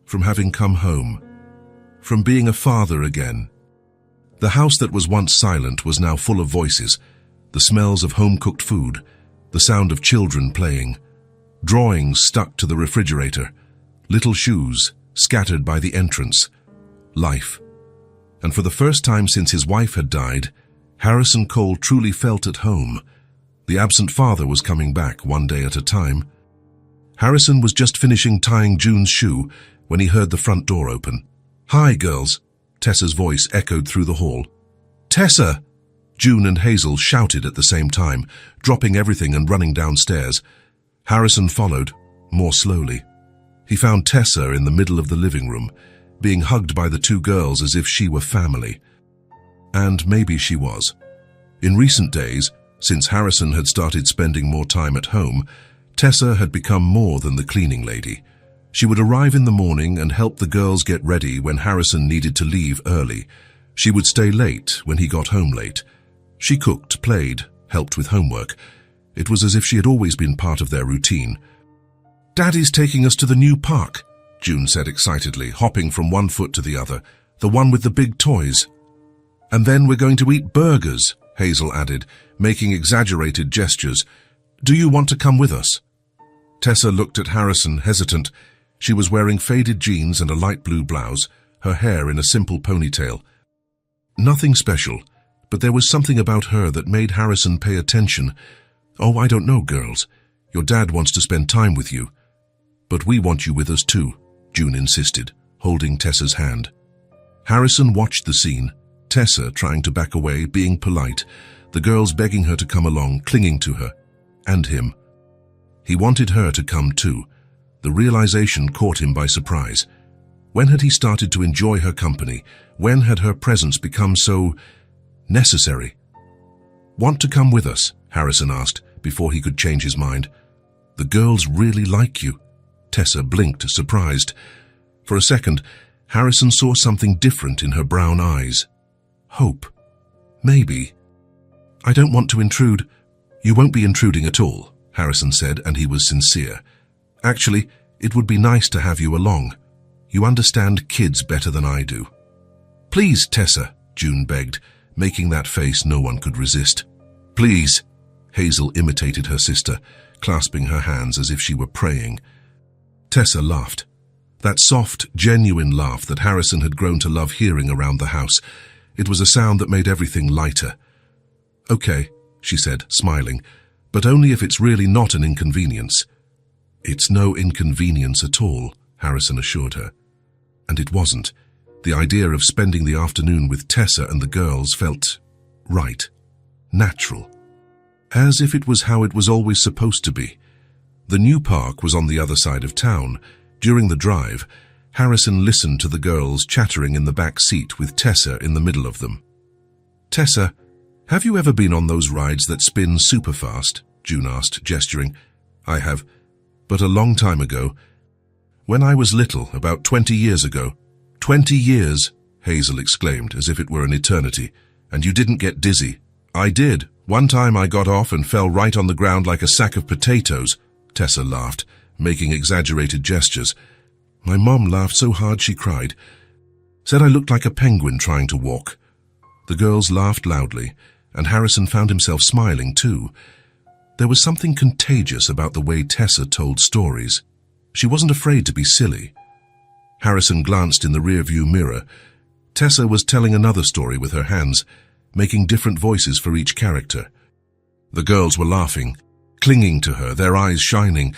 From having come home. From being a father again. The house that was once silent was now full of voices, the smells of home-cooked food, the sound of children playing, drawings stuck to the refrigerator, little shoes scattered by the entrance, life. And for the first time since his wife had died, Harrison Cole truly felt at home. The absent father was coming back one day at a time. Harrison was just finishing tying June's shoe when he heard the front door open. "Hi, girls," Tessa's voice echoed through the hall. "Tessa!" June and Hazel shouted at the same time, dropping everything and running downstairs. Harrison followed, more slowly. He found Tessa in the middle of the living room, being hugged by the two girls as if she were family. And maybe she was. In recent days, since Harrison had started spending more time at home, Tessa had become more than the cleaning lady. She would arrive in the morning and help the girls get ready when Harrison needed to leave early. She would stay late when he got home late. She cooked, played, helped with homework. It was as if she had always been part of their routine. "Daddy's taking us to the new park," June said excitedly, hopping from one foot to the other, "the one with the big toys." "And then we're going to eat burgers," Hazel added, making exaggerated gestures. "Do you want to come with us?" Tessa looked at Harrison, hesitant. She was wearing faded jeans and a light blue blouse, her hair in a simple ponytail. Nothing special, but there was something about her that made Harrison pay attention. "Oh, I don't know, girls. Your dad wants to spend time with you." "But we want you with us too," June insisted, holding Tessa's hand. Harrison watched the scene, Tessa trying to back away, being polite, the girls begging her to come along, clinging to her, and him. He wanted her to come too. The realization caught him by surprise. When had he started to enjoy her company? When had her presence become so necessary? "Want to come with us?" Harrison asked, before he could change his mind. The girls really like you. Tessa blinked, surprised. For a second, Harrison saw something different in her brown eyes. Hope. Maybe. I don't want to intrude. You won't be intruding at all, Harrison said, and he was sincere. Actually, it would be nice to have you along. You understand kids better than I do. Please, Tessa, June begged, making that face no one could resist. Please. Hazel imitated her sister, clasping her hands as if she were praying. Tessa laughed. That soft, genuine laugh that Harrison had grown to love hearing around the house. It was a sound that made everything lighter. Okay, she said, smiling, but only if it's really not an inconvenience. It's no inconvenience at all, Harrison assured her. And it wasn't. The idea of spending the afternoon with Tessa and the girls felt right, natural. As if it was how it was always supposed to be. The new park was on the other side of town. During the drive, Harrison listened to the girls chattering in the back seat with Tessa in the middle of them. Tessa, have you ever been on those rides that spin super fast? June asked, gesturing. I have, but a long time ago. When I was little, about 20 years ago. 20 years, Hazel exclaimed, as if it were an eternity. And you didn't get dizzy. I did. One time I got off and fell right on the ground like a sack of potatoes. Tessa laughed, making exaggerated gestures. My mom laughed so hard she cried. Said I looked like a penguin trying to walk. The girls laughed loudly, and Harrison found himself smiling too. There was something contagious about the way Tessa told stories. She wasn't afraid to be silly. Harrison glanced in the rearview mirror. Tessa was telling another story with her hands, making different voices for each character. The girls were laughing, clinging to her, their eyes shining.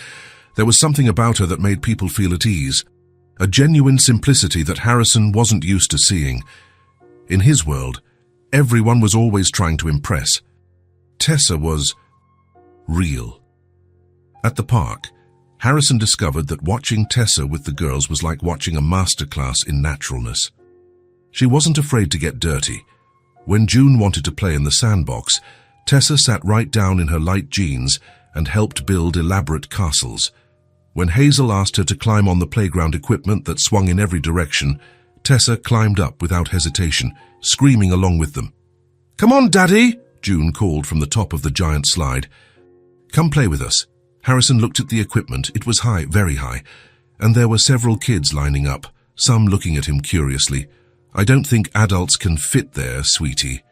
There was something about her that made people feel at ease, a genuine simplicity that Harrison wasn't used to seeing. In his world, everyone was always trying to impress. Tessa was real. At the park, Harrison discovered that watching Tessa with the girls was like watching a masterclass in naturalness. She wasn't afraid to get dirty. When June wanted to play in the sandbox, Tessa sat right down in her light jeans and helped build elaborate castles. When Hazel asked her to climb on the playground equipment that swung in every direction, Tessa climbed up without hesitation, screaming along with them. Come on, Daddy, June called from the top of the giant slide. Come play with us. Harrison looked at the equipment. It was high, very high, and there were several kids lining up, some looking at him curiously. I don't think adults can fit there, sweetie.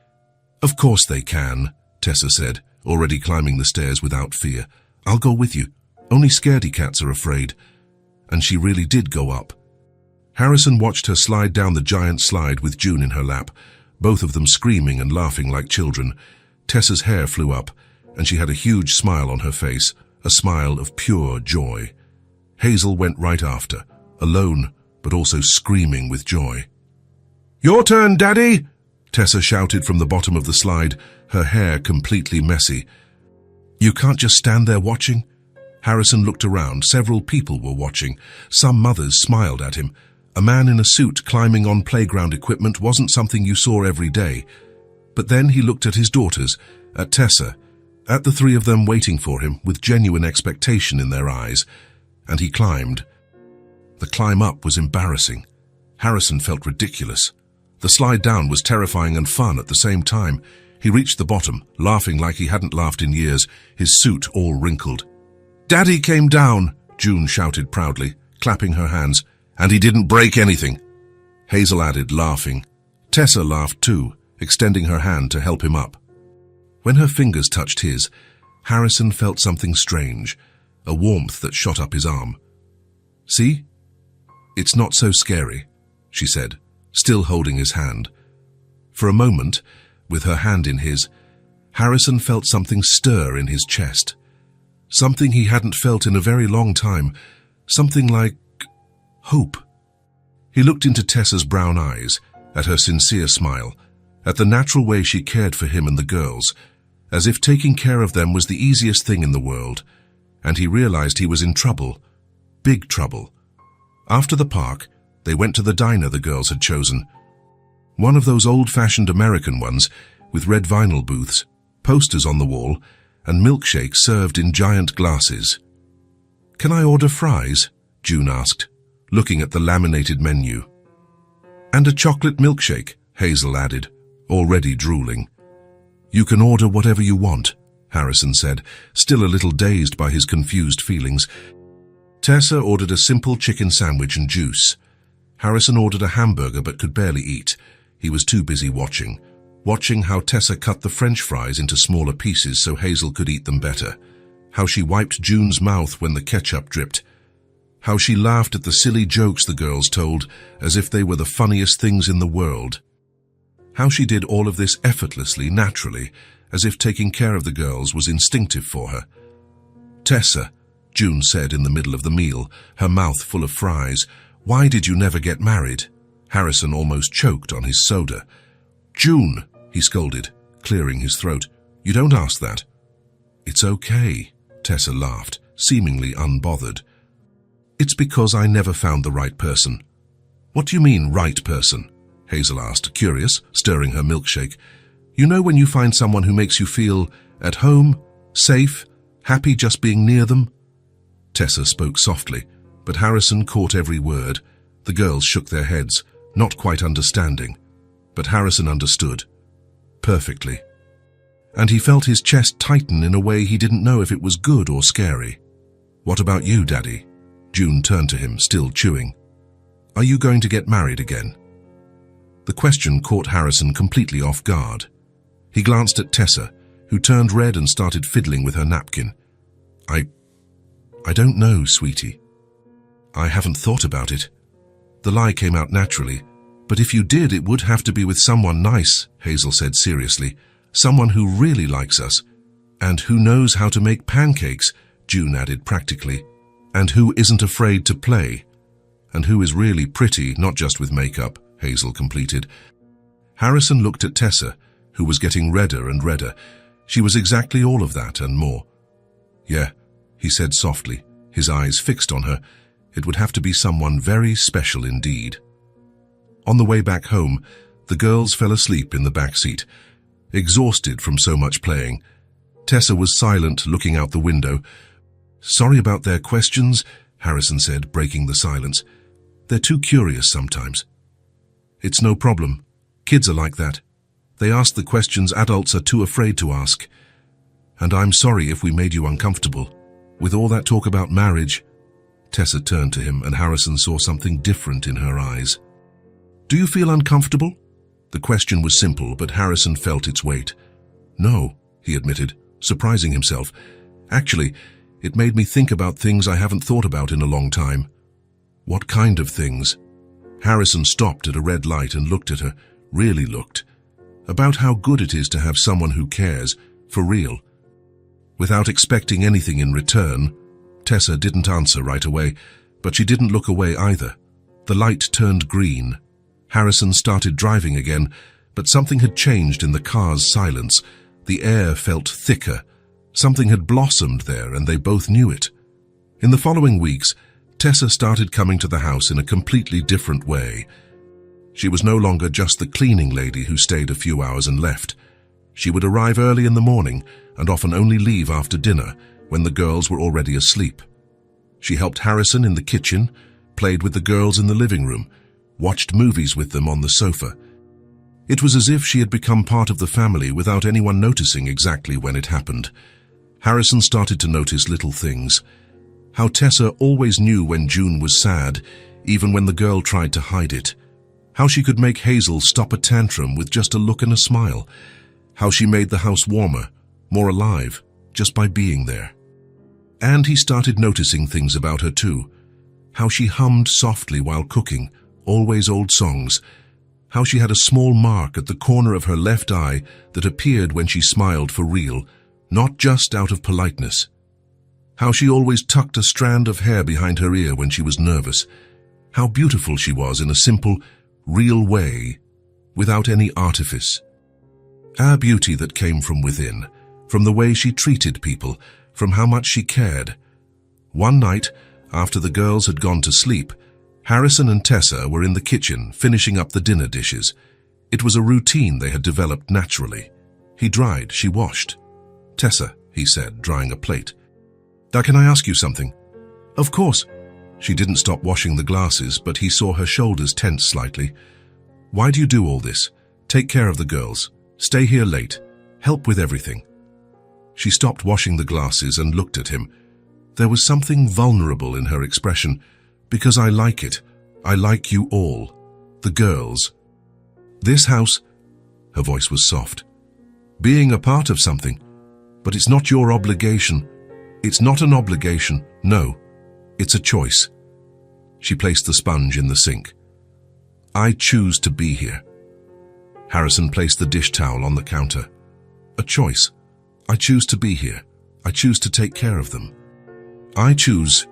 Of course they can, Tessa said, already climbing the stairs without fear. I'll go with you. Only scaredy cats are afraid. And she really did go up. Harrison watched her slide down the giant slide with June in her lap, both of them screaming and laughing like children. Tessa's hair flew up, and she had a huge smile on her face, a smile of pure joy. Hazel went right after, alone, but also screaming with joy. Your turn, Daddy! Tessa shouted from the bottom of the slide, her hair completely messy. You can't just stand there watching? Harrison looked around. Several people were watching. Some mothers smiled at him. A man in a suit climbing on playground equipment wasn't something you saw every day. But then he looked at his daughters, at Tessa, at the three of them waiting for him with genuine expectation in their eyes, and he climbed. The climb up was embarrassing. Harrison felt ridiculous. The slide down was terrifying and fun at the same time. He reached the bottom, laughing like he hadn't laughed in years, his suit all wrinkled. Daddy came down, June shouted proudly, clapping her hands, and he didn't break anything. Hazel added, laughing. Tessa laughed too, extending her hand to help him up. When her fingers touched his, Harrison felt something strange, a warmth that shot up his arm. See? It's not so scary, she said, still holding his hand. For a moment, with her hand in his, Harrison felt something stir in his chest. Something he hadn't felt in a very long time, something like hope. He looked into Tessa's brown eyes, at her sincere smile, at the natural way she cared for him and the girls, as if taking care of them was the easiest thing in the world, and he realized he was in trouble, big trouble. After the park, they went to the diner the girls had chosen. One of those old-fashioned American ones, with red vinyl booths, posters on the wall, and milkshakes served in giant glasses. "Can I order fries?" June asked, looking at the laminated menu. "And a chocolate milkshake," Hazel added, already drooling. "You can order whatever you want," Harrison said, still a little dazed by his confused feelings. Tessa ordered a simple chicken sandwich and juice. Harrison ordered a hamburger but could barely eat. He was too busy watching how Tessa cut the French fries into smaller pieces so Hazel could eat them better, how she wiped June's mouth when the ketchup dripped, how she laughed at the silly jokes the girls told as if they were the funniest things in the world, how she did all of this effortlessly, naturally, as if taking care of the girls was instinctive for her. "Tessa," June said in the middle of the meal, her mouth full of fries, "why did you never get married?" Harrison almost choked on his soda. "June," he scolded, clearing his throat, "you don't ask that." "It's okay," Tessa laughed, seemingly unbothered. "It's because I never found the right person." "What do you mean, right person?" Hazel asked, curious, stirring her milkshake. "You know when you find someone who makes you feel at home, safe, happy just being near them?" Tessa spoke softly, but Harrison caught every word. The girls shook their heads, not quite understanding, but Harrison understood perfectly. And he felt his chest tighten in a way he didn't know if it was good or scary. "What about you, Daddy?" June turned to him, still chewing. "Are you going to get married again?" The question caught Harrison completely off guard. He glanced at Tessa, who turned red and started fiddling with her napkin. I don't know, sweetie. I haven't thought about it." The lie came out naturally. "But if you did, it would have to be with someone nice," Hazel said seriously. "Someone who really likes us. And who knows how to make pancakes," June added practically. "And who isn't afraid to play. And who is really pretty, not just with makeup," Hazel completed. Harrison looked at Tessa, who was getting redder and redder. She was exactly all of that and more. "Yeah," he said softly, his eyes fixed on her. "It would have to be someone very special indeed." On the way back home, the girls fell asleep in the back seat, exhausted from so much playing. Tessa was silent, looking out the window. "Sorry about their questions," Harrison said, breaking the silence. "They're too curious sometimes." "It's no problem. Kids are like that. They ask the questions adults are too afraid to ask. And I'm sorry if we made you uncomfortable. With all that talk about marriage." Tessa turned to him and Harrison saw something different in her eyes. "Do you feel uncomfortable?" The question was simple, but Harrison felt its weight. "No," he admitted, surprising himself. "Actually, it made me think about things I haven't thought about in a long time." "What kind of things?" Harrison stopped at a red light and looked at her, really looked. About how good it is to have someone who cares, for real. Without expecting anything in return, Tessa didn't answer right away, but she didn't look away either. The light turned green. Harrison started driving again, but something had changed in the car's silence. The air felt thicker. Something had blossomed there, and they both knew it. In the following weeks, Tessa started coming to the house in a completely different way. She was no longer just the cleaning lady who stayed a few hours and left. She would arrive early in the morning and often only leave after dinner, when the girls were already asleep. She helped Harrison in the kitchen, played with the girls in the living room, watched movies with them on the sofa. It was as if she had become part of the family without anyone noticing exactly when it happened. Harrison started to notice little things. How Tessa always knew when June was sad, even when the girl tried to hide it. How she could make Hazel stop a tantrum with just a look and a smile. How she made the house warmer, more alive, just by being there. And he started noticing things about her too. How she hummed softly while cooking, always old songs. How she had a small mark at the corner of her left eye that appeared when she smiled for real, not just out of politeness. How she always tucked a strand of hair behind her ear when she was nervous. How beautiful she was in a simple, real way, without any artifice. A beauty that came from within, from the way she treated people, from how much she cared. One night, after the girls had gone to sleep, Harrison and Tessa were in the kitchen finishing up the dinner dishes. It was a routine they had developed naturally. He dried, she washed. "Tessa," he said, drying a plate. "Now can I ask you something?" Of course. She didn't stop washing the glasses, but he saw her shoulders tense slightly. Why do you do all this? Take care of the girls. Stay here late. Help with everything. She stopped washing the glasses and looked at him. There was something vulnerable in her expression. Because I like it. I like you all. The girls. This house, her voice was soft. Being a part of something. But it's not your obligation. It's not an obligation, no. It's a choice. She placed the sponge in the sink. I choose to be here. Harrison placed the dish towel on the counter. A choice. I choose to be here. I choose to take care of them. I choose.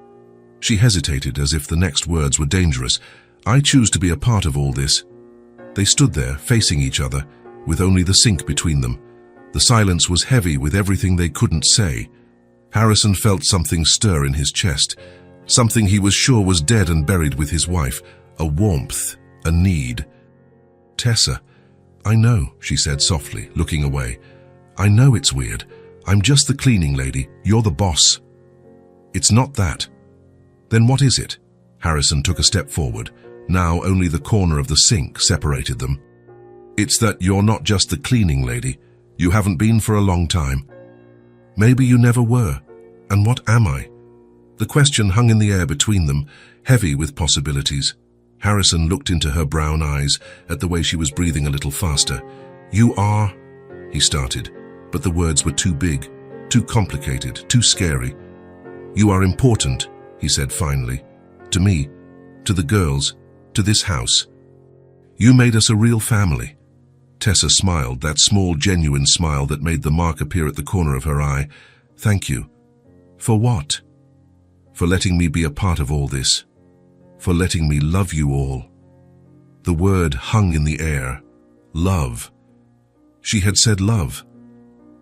She hesitated as if the next words were dangerous. I choose to be a part of all this. They stood there, facing each other, with only the sink between them. The silence was heavy with everything they couldn't say. Harrison felt something stir in his chest, something he was sure was dead and buried with his wife, a warmth, a need. Tessa, I know, she said softly, looking away. I know it's weird. I'm just the cleaning lady. You're the boss. It's not that. Then what is it? Harrison took a step forward. Now only the corner of the sink separated them. It's that you're not just the cleaning lady. You haven't been for a long time. Maybe you never were. And what am I? The question hung in the air between them, heavy with possibilities. Harrison looked into her brown eyes at the way she was breathing a little faster. You are, he started, but the words were too big, too complicated, too scary. You are important, he said finally, to me, to the girls, to this house. You made us a real family. Tessa smiled, that small, genuine smile that made the mark appear at the corner of her eye. Thank you. For what? For letting me be a part of all this. For letting me love you all. The word hung in the air. Love. She had said love.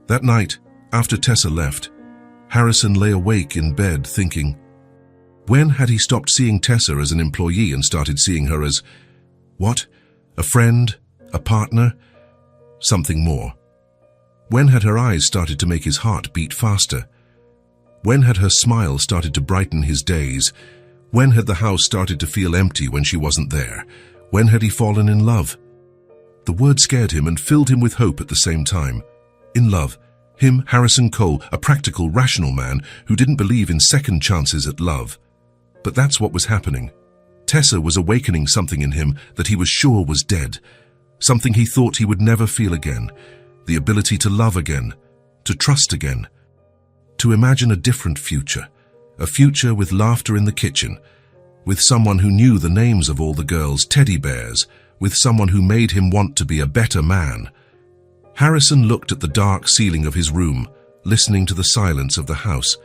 That night, after Tessa left, Harrison lay awake in bed thinking, when had he stopped seeing Tessa as an employee and started seeing her as, what? A friend? A partner? Something more. When had her eyes started to make his heart beat faster? When had her smile started to brighten his days? When had the house started to feel empty when she wasn't there? When had he fallen in love? The word scared him and filled him with hope at the same time. In love. Him, Harrison Cole, a practical, rational man who didn't believe in second chances at love. But that's what was happening. Tessa was awakening something in him that he was sure was dead. Something he thought he would never feel again. The ability to love again. To trust again. To imagine a different future. A future with laughter in the kitchen. With someone who knew the names of all the girls' teddy bears. With someone who made him want to be a better man. Harrison looked at the dark ceiling of his room, listening to the silence of the house.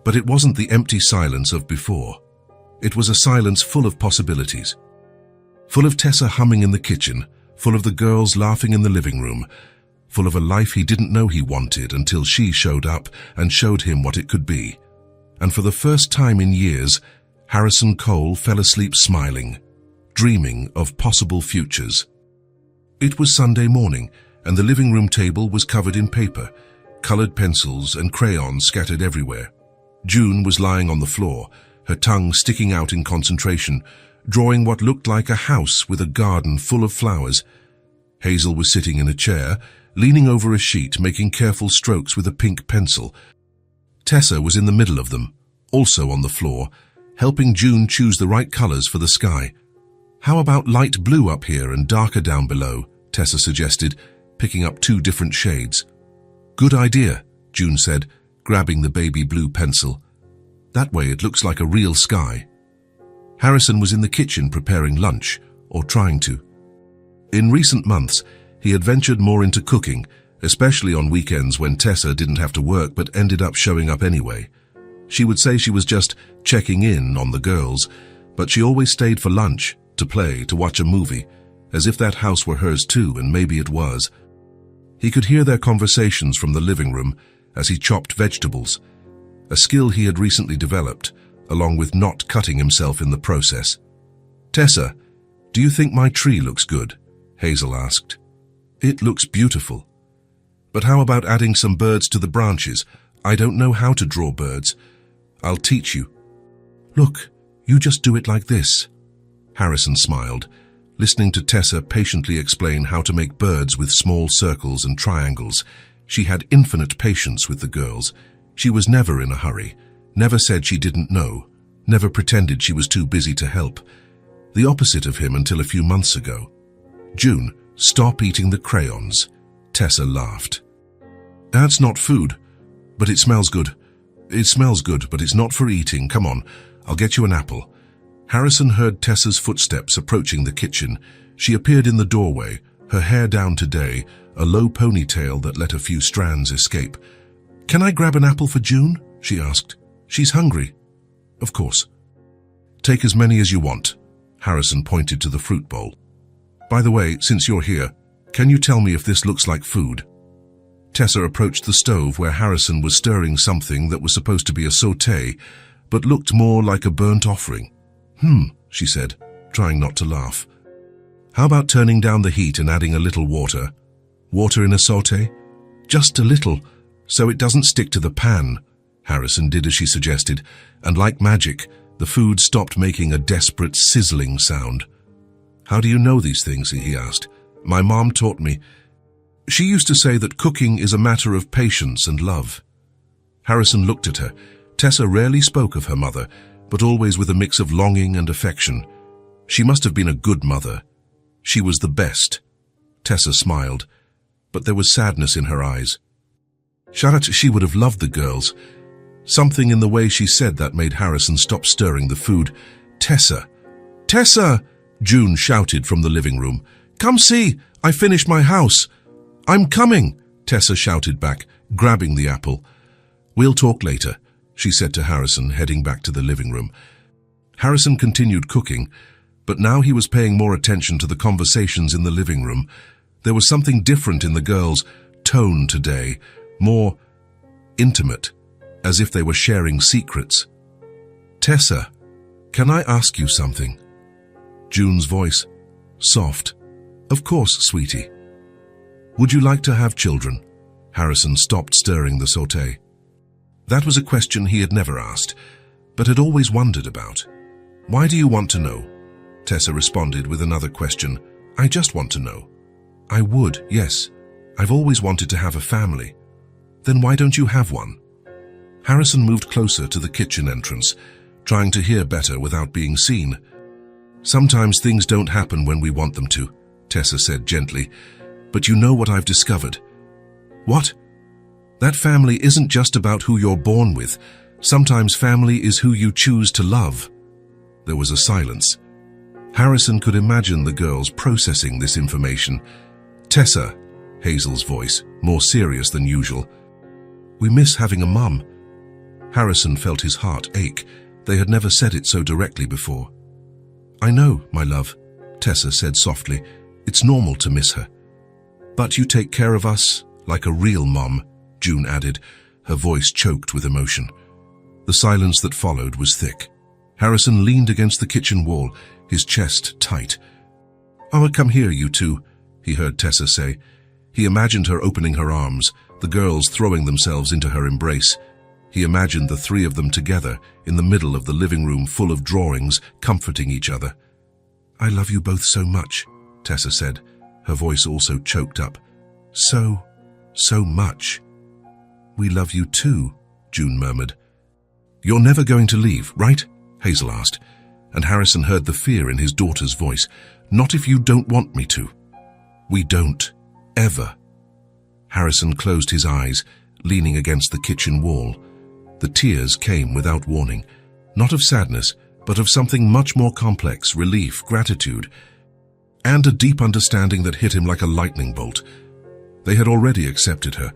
But it wasn't the empty silence of before. It was a silence full of possibilities. Full of Tessa humming in the kitchen, full of the girls laughing in the living room, full of a life he didn't know he wanted until she showed up and showed him what it could be. And for the first time in years, Harrison Cole fell asleep smiling, dreaming of possible futures. It was Sunday morning, and the living room table was covered in paper, colored pencils and crayons scattered everywhere. June was lying on the floor, her tongue sticking out in concentration, drawing what looked like a house with a garden full of flowers. Hazel was sitting in a chair, leaning over a sheet, making careful strokes with a pink pencil. Tessa was in the middle of them, also on the floor, helping June choose the right colors for the sky. How about light blue up here and darker down below? Tessa suggested, picking up 2 different shades. Good idea, June said, grabbing the baby blue pencil. That way it looks like a real sky. Harrison was in the kitchen preparing lunch, or trying to. In recent months, he had ventured more into cooking, especially on weekends when Tessa didn't have to work but ended up showing up anyway. She would say she was just checking in on the girls, but she always stayed for lunch, to play, to watch a movie, as if that house were hers too, and maybe it was. He could hear their conversations from the living room as he chopped vegetables, a skill he had recently developed, along with not cutting himself in the process. Tessa, do you think my tree looks good? Hazel asked. It looks beautiful. But how about adding some birds to the branches? I don't know how to draw birds. I'll teach you. Look, you just do it like this." Harrison smiled, listening to Tessa patiently explain how to make birds with small circles and triangles. She had infinite patience with the girls. She was never in a hurry, never said she didn't know, never pretended she was too busy to help. The opposite of him until a few months ago. "June, stop eating the crayons." Tessa laughed. "That's not food, but it smells good. It smells good, but it's not for eating. Come on, I'll get you an apple." Harrison heard Tessa's footsteps approaching the kitchen. She appeared in the doorway, her hair down today, a low ponytail that let a few strands escape. "Can I grab an apple for June?" she asked. "She's hungry." "Of course." "Take as many as you want." Harrison pointed to the fruit bowl. "By the way, since you're here, can you tell me if this looks like food?" Tessa approached the stove where Harrison was stirring something that was supposed to be a sauté, but looked more like a burnt offering. She said, trying not to laugh. "How about turning down the heat and adding a little water?" "Water in a sauté?" "Just a little, so it doesn't stick to the pan." Harrison did as she suggested, and like magic, the food stopped making a desperate sizzling sound. "How do you know these things?" he asked. "My mom taught me. She used to say that cooking is a matter of patience and love." Harrison looked at her. Tessa rarely spoke of her mother, but always with a mix of longing and affection. She must have been a good mother. She was the best. Tessa smiled, but there was sadness in her eyes. She would have loved the girls. Something in the way she said that made Harrison stop stirring the food. "Tessa! Tessa!" June shouted from the living room. "Come see! I finished my house!" "I'm coming!" Tessa shouted back, grabbing the apple. "We'll talk later," she said to Harrison, heading back to the living room. Harrison continued cooking, but now he was paying more attention to the conversations in the living room. There was something different in the girls' tone today, more intimate, as if they were sharing secrets. "Tessa, can I ask you something?" June's voice, soft. "Of course, sweetie." "Would you like to have children?" Harrison stopped stirring the sauté. That was a question he had never asked, but had always wondered about. "Why do you want to know?" Tessa responded with another question. "I just want to know." "I would, yes. I've always wanted to have a family." "Then why don't you have one?" Harrison moved closer to the kitchen entrance, trying to hear better without being seen. "Sometimes things don't happen when we want them to," Tessa said gently. "But you know what I've discovered." "What?" "That family isn't just about who you're born with. Sometimes family is who you choose to love." There was a silence. Harrison could imagine the girls processing this information. "Tessa," Hazel's voice, more serious than usual. "We miss having a mum." Harrison felt his heart ache. They had never said it so directly before. "I know, my love," Tessa said softly. "It's normal to miss her." "But you take care of us like a real mom," June added, her voice choked with emotion. The silence that followed was thick. Harrison leaned against the kitchen wall, his chest tight. "Oh, come here, you two," he heard Tessa say. He imagined her opening her arms, the girls throwing themselves into her embrace. He imagined the three of them together, in the middle of the living room full of drawings, comforting each other. "I love you both so much," Tessa said, her voice also choked up. So much." "We love you too," June murmured. "You're never going to leave, right?" Hazel asked, and Harrison heard the fear in his daughter's voice. "Not if you don't want me to." "We don't. Ever." Harrison closed his eyes, leaning against the kitchen wall. The tears came without warning, not of sadness, but of something much more complex, relief, gratitude, and a deep understanding that hit him like a lightning bolt. They had already accepted her.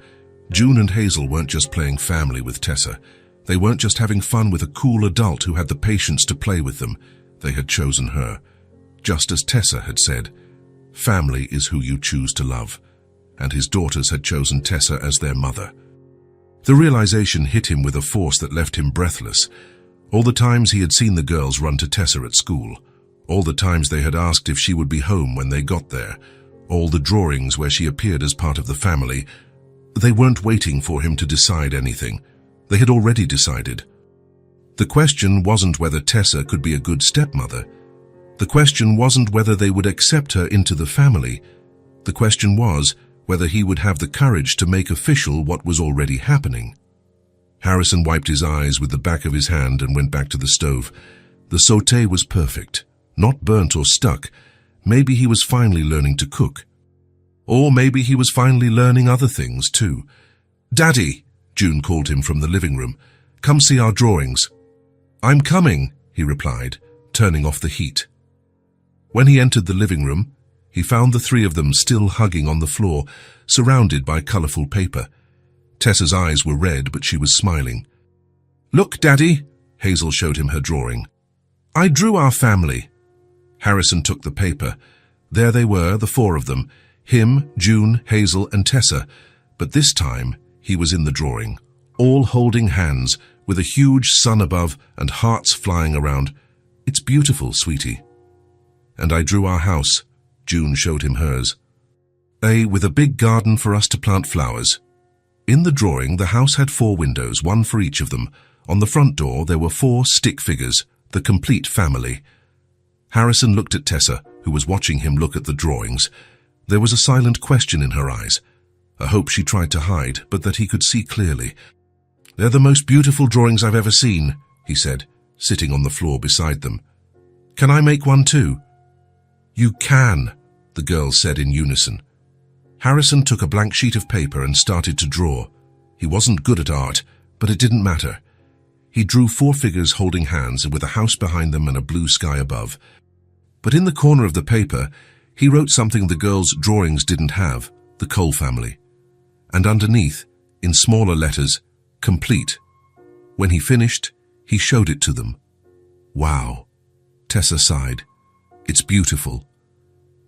June and Hazel weren't just playing family with Tessa. They weren't just having fun with a cool adult who had the patience to play with them. They had chosen her. Just as Tessa had said, family is who you choose to love. And his daughters had chosen Tessa as their mother. The realization hit him with a force that left him breathless. All the times he had seen the girls run to Tessa at school. All the times they had asked if she would be home when they got there. All the drawings where she appeared as part of the family. They weren't waiting for him to decide anything. They had already decided. The question wasn't whether Tessa could be a good stepmother. The question wasn't whether they would accept her into the family. The question was whether he would have the courage to make official what was already happening. Harrison wiped his eyes with the back of his hand and went back to the stove. The sauté was perfect, not burnt or stuck. Maybe he was finally learning to cook. Or maybe he was finally learning other things too. "Daddy," June called him from the living room. "Come see our drawings." "I'm coming," he replied, turning off the heat. When he entered the living room, he found the three of them still hugging on the floor, surrounded by colorful paper. Tessa's eyes were red, but she was smiling. "Look, Daddy," Hazel showed him her drawing. "I drew our family." Harrison took the paper. There they were, the four of them, him, June, Hazel, and Tessa, but this time he was in the drawing, all holding hands, with a huge sun above and hearts flying around. "It's beautiful, sweetie." "And I drew our house." June showed him hers. With a big garden for us to plant flowers." In the drawing, the house had 4 windows, one for each of them. On the front door, there were 4 stick figures, the complete family. Harrison looked at Tessa, who was watching him look at the drawings. There was a silent question in her eyes, a hope she tried to hide, but that he could see clearly. "They're the most beautiful drawings I've ever seen," he said, sitting on the floor beside them. "Can I make one too?" "You can," the girls said in unison. Harrison took a blank sheet of paper and started to draw. He wasn't good at art, but it didn't matter. He drew 4 figures holding hands with a house behind them and a blue sky above. But in the corner of the paper, he wrote something the girls' drawings didn't have, the Cole family. And underneath, in smaller letters, "Complete." When he finished, he showed it to them. "Wow," Tessa sighed. "It's beautiful."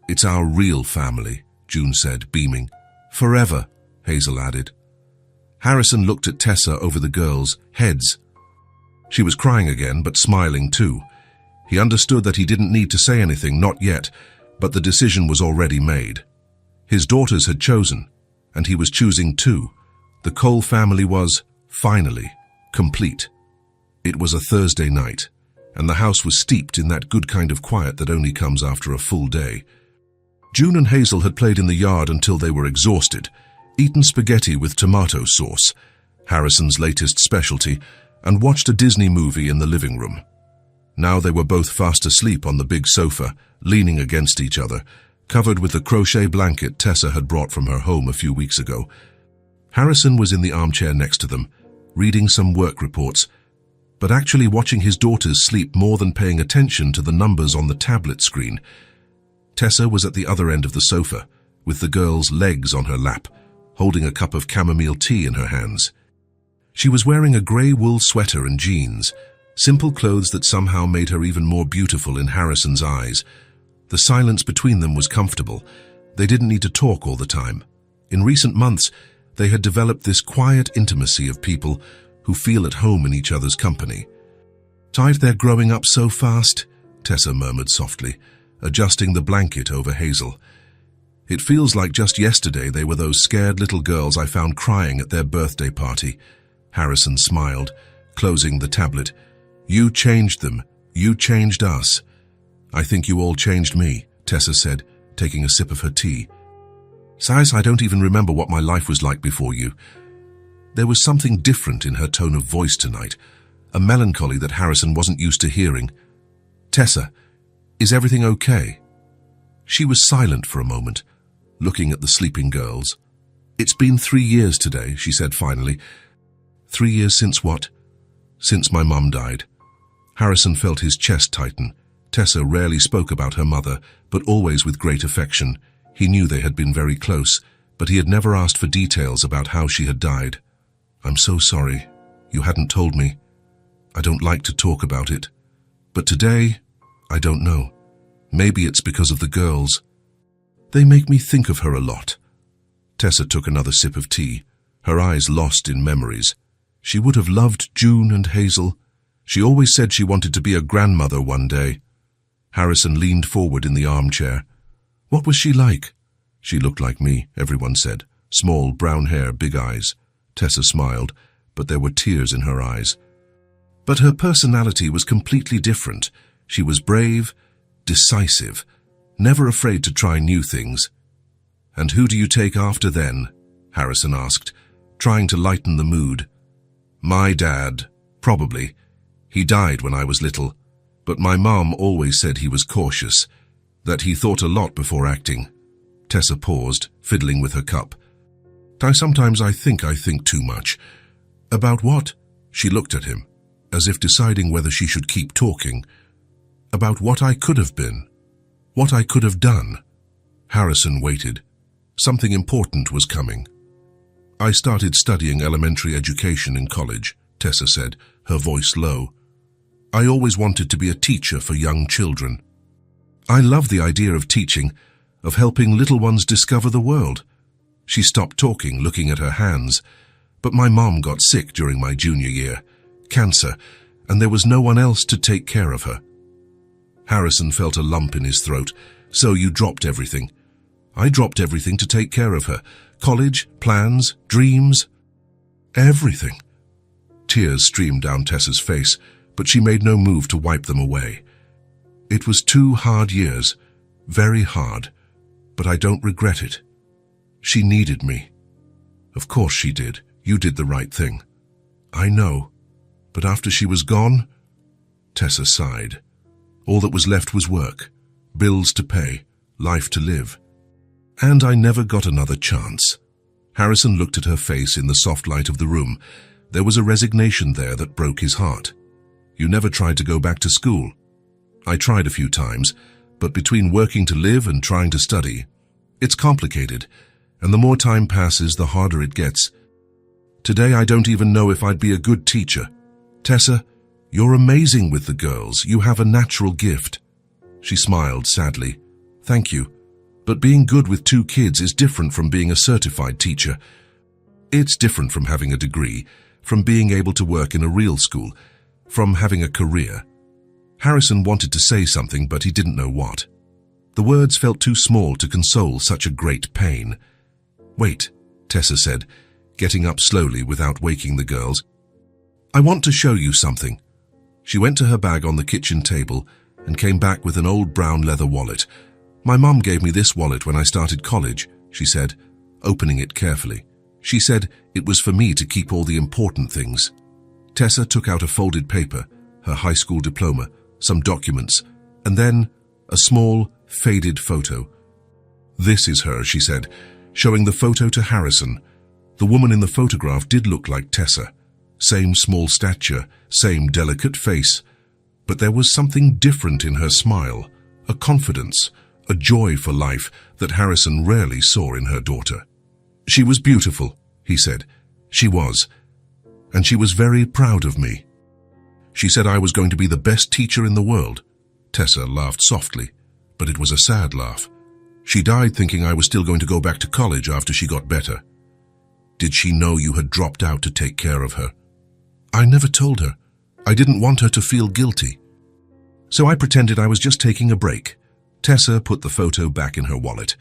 "It's our real family," June said, beaming. "Forever," Hazel added. Harrison looked at Tessa over the girls' heads. She was crying again, but smiling too. He understood that he didn't need to say anything, not yet, but the decision was already made. His daughters had chosen, and he was choosing too. The Cole family was, finally, complete. It was a Thursday night, and the house was steeped in that good kind of quiet that only comes after a full day. June and Hazel had played in the yard until they were exhausted, eaten spaghetti with tomato sauce, Harrison's latest specialty, and watched a Disney movie in the living room. Now they were both fast asleep on the big sofa, leaning against each other, covered with the crochet blanket Tessa had brought from her home a few weeks ago. Harrison was in the armchair next to them, reading some work reports, but actually watching his daughters sleep more than paying attention to the numbers on the tablet screen. Tessa was at the other end of the sofa, with the girl's legs on her lap, holding a cup of chamomile tea in her hands. She was wearing a grey wool sweater and jeans, simple clothes that somehow made her even more beautiful in Harrison's eyes. The silence between them was comfortable. They didn't need to talk all the time. In recent months, they had developed this quiet intimacy of people who feel at home in each other's company. "Tired they're growing up so fast," Tessa murmured softly, adjusting the blanket over Hazel. "It feels like just yesterday they were those scared little girls I found crying at their birthday party." Harrison smiled, closing the tablet. "You changed them. You changed us." "I think you all changed me," Tessa said, taking a sip of her tea. "Size, I don't even remember what my life was like before you." There was something different in her tone of voice tonight, a melancholy that Harrison wasn't used to hearing. "Tessa, is everything okay?" She was silent for a moment, looking at the sleeping girls. "It's been 3 years today," she said finally. 3 years since what?" "Since my mum died." Harrison felt his chest tighten. Tessa rarely spoke about her mother, but always with great affection. He knew they had been very close, but he had never asked for details about how she had died. "I'm so sorry. You hadn't told me. I don't like to talk about it. But today, I don't know. Maybe it's because of the girls. They make me think of her a lot." Tessa took another sip of tea, her eyes lost in memories. She would have loved June and Hazel. She always said she wanted to be a grandmother one day. Harrison leaned forward in the armchair. "What was she like?" "She looked like me," everyone said. Small, brown hair, big eyes. Tessa smiled, but there were tears in her eyes. But her personality was completely different. She was brave, decisive, never afraid to try new things. "And who do you take after then?" Harrison asked, trying to lighten the mood. "My dad, probably. He died when I was little, but my mom always said he was cautious, that he thought a lot before acting." Tessa paused, fiddling with her cup. Sometimes I think too much." "About what?" She looked at him, as if deciding whether she should keep talking. "About what I could have been, what I could have done." Harrison waited. Something important was coming. "I started studying elementary education in college," Tessa said, her voice low. "I always wanted to be a teacher for young children. I love the idea of teaching, of helping little ones discover the world." She stopped talking, looking at her hands. "But my mom got sick during my junior year, cancer, and there was no one else to take care of her." Harrison felt a lump in his throat. "So you dropped everything?" "I dropped everything to take care of her. College, plans, dreams, everything." Tears streamed down Tessa's face, but she made no move to wipe them away. "It was 2 hard years, very hard, but I don't regret it. She needed me." "Of course she did. You did the right thing." "I know, but after she was gone..." Tessa sighed. "All that was left was work, bills to pay, life to live. And I never got another chance." Harrison looked at her face in the soft light of the room. There was a resignation there that broke his heart. "You never tried to go back to school?" "I tried a few times, but between working to live and trying to study, it's complicated, and the more time passes, the harder it gets. Today I don't even know if I'd be a good teacher. Tessa, you're amazing with the girls. You have a natural gift." She smiled sadly. "Thank you. But being good with 2 kids is different from being a certified teacher. It's different from having a degree, from being able to work in a real school, from having a career." Harrison wanted to say something, but he didn't know what. The words felt too small to console such a great pain. "Wait," Tessa said, getting up slowly without waking the girls. "I want to show you something." She went to her bag on the kitchen table and came back with an old brown leather wallet. "My mom gave me this wallet when I started college," she said, opening it carefully. "She said it was for me to keep all the important things." Tessa took out a folded paper, her high school diploma, some documents, and then a small, faded photo. "This is her," she said, showing the photo to Harrison. The woman in the photograph did look like Tessa. Same small stature, same delicate face. But there was something different in her smile, a confidence, a joy for life that Harrison rarely saw in her daughter. "She was beautiful," he said. "She was. And she was very proud of me. She said I was going to be the best teacher in the world." Tessa laughed softly, but it was a sad laugh. "She died thinking I was still going to go back to college after she got better." "Did she know you had dropped out to take care of her?" "I never told her. I didn't want her to feel guilty. So I pretended I was just taking a break." Tessa put the photo back in her wallet.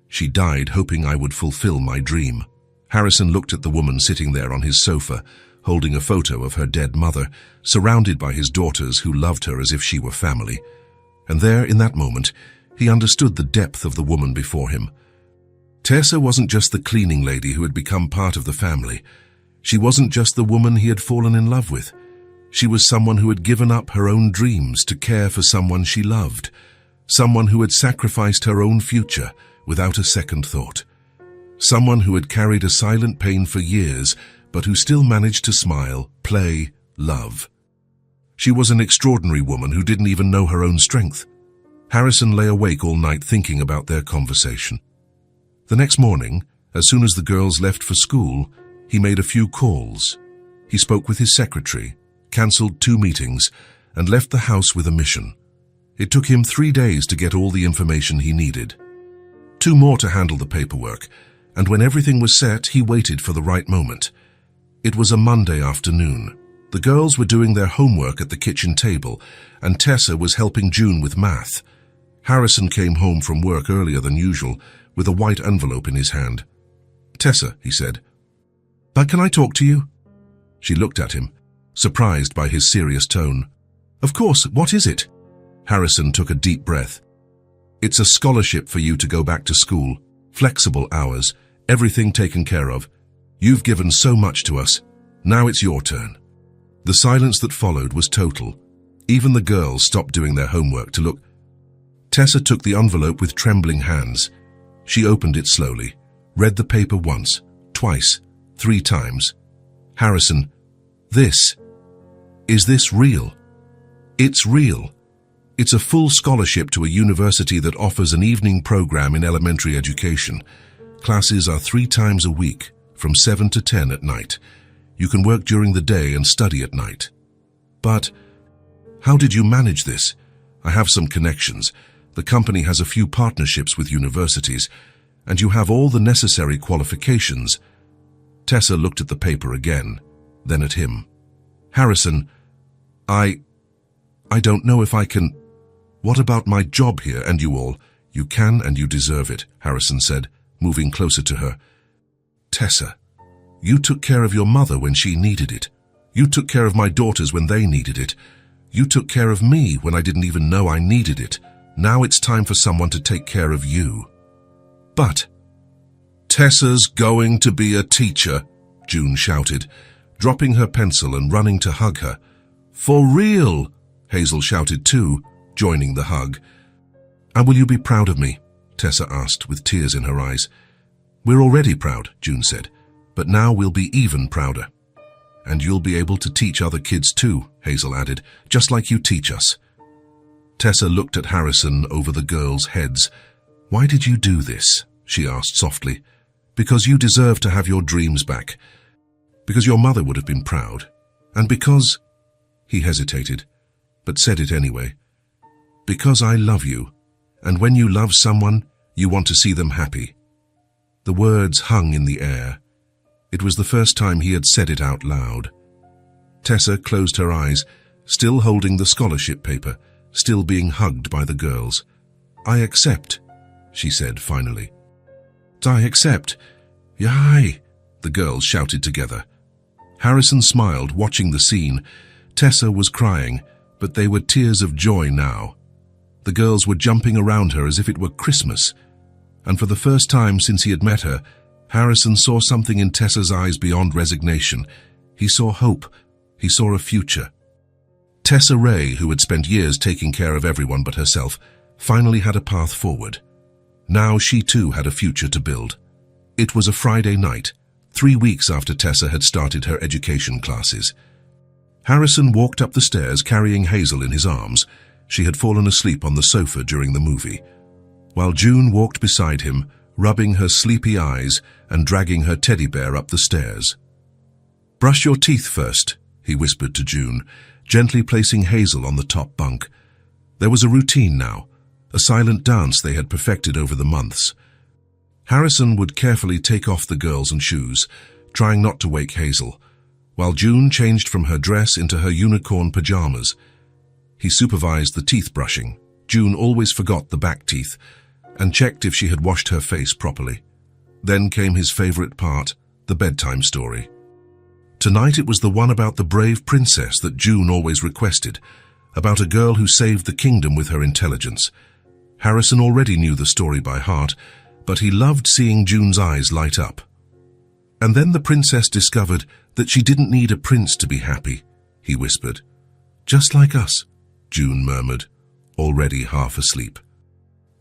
"She died hoping I would fulfill my dream." Harrison looked at the woman sitting there on his sofa, holding a photo of her dead mother, surrounded by his daughters who loved her as if she were family. And there, in that moment, he understood the depth of the woman before him. Tessa wasn't just the cleaning lady who had become part of the family. She wasn't just the woman he had fallen in love with. She was someone who had given up her own dreams to care for someone she loved, someone who had sacrificed her own future without a second thought, someone who had carried a silent pain for years, but who still managed to smile, play, love. She was an extraordinary woman who didn't even know her own strength. Harrison lay awake all night thinking about their conversation. The next morning, as soon as the girls left for school, he made a few calls. He spoke with his secretary, cancelled 2 meetings, and left the house with a mission. It took him 3 days to get all the information he needed. 2 more to handle the paperwork, and when everything was set, he waited for the right moment. It was a Monday afternoon. The girls were doing their homework at the kitchen table, and Tessa was helping June with math. Harrison came home from work earlier than usual, with a white envelope in his hand. "Tessa," he said, "but can I talk to you?" She looked at him. surprised by his serious tone. "Of course, what is it?" Harrison took a deep breath. "It's a scholarship for you to go back to school. Flexible hours, everything taken care of. You've given so much to us. Now it's your turn." The silence that followed was total. Even the girls stopped doing their homework to look. Tessa took the envelope with trembling hands. She opened it slowly, read the paper once, twice, 3 times. "Harrison, is this real?" "It's real. It's a full scholarship to a university that offers an evening program in elementary education. Classes are 3 times a week, from 7 to 10 at night. You can work during the day and study at night." "But how did you manage this?" "I have some connections. The company has a few partnerships with universities, and you have all the necessary qualifications." Tessa looked at the paper again, then at him. "Harrison, I don't know if I can. What about my job here and you all?" "You can and you deserve it," Harrison said, moving closer to her. "Tessa, you took care of your mother when she needed it. You took care of my daughters when they needed it. You took care of me when I didn't even know I needed it. Now it's time for someone to take care of you." "But Tessa's going to be a teacher," June shouted, dropping her pencil and running to hug her. "For real," Hazel shouted too, joining the hug. "And will you be proud of me?" Tessa asked with tears in her eyes. "We're already proud," June said, "but now we'll be even prouder." "And you'll be able to teach other kids too," Hazel added, "just like you teach us." Tessa looked at Harrison over the girls' heads. "Why did you do this?" she asked softly. "Because you deserve to have your dreams back. Because your mother would have been proud. And because—" He hesitated, but said it anyway. "Because I love you, and when you love someone, you want to see them happy." The words hung in the air. It was the first time he had said it out loud. Tessa closed her eyes, still holding the scholarship paper, still being hugged by the girls. "I accept," she said finally. "I accept. Yay!" the girls shouted together. Harrison smiled, watching the scene. Tessa was crying, but they were tears of joy now. The girls were jumping around her as if it were Christmas. And for the first time since he had met her, Harrison saw something in Tessa's eyes beyond resignation. He saw hope. He saw a future. Tessa Ray, who had spent years taking care of everyone but herself, finally had a path forward. Now she too had a future to build. It was a Friday night, 3 weeks after Tessa had started her education classes. Harrison walked up the stairs carrying Hazel in his arms. She had fallen asleep on the sofa during the movie, while June walked beside him, rubbing her sleepy eyes and dragging her teddy bear up the stairs. "Brush your teeth first," he whispered to June, gently placing Hazel on the top bunk. There was a routine now, a silent dance they had perfected over the months. Harrison would carefully take off the girls and shoes, trying not to wake Hazel, while June changed from her dress into her unicorn pajamas. He supervised the teeth brushing. June always forgot the back teeth, and checked if she had washed her face properly. Then came his favorite part, the bedtime story. Tonight it was the one about the brave princess that June always requested, about a girl who saved the kingdom with her intelligence. Harrison already knew the story by heart, but he loved seeing June's eyes light up. "And then the princess discovered that she didn't need a prince to be happy," he whispered. "Just like us," June murmured, already half asleep.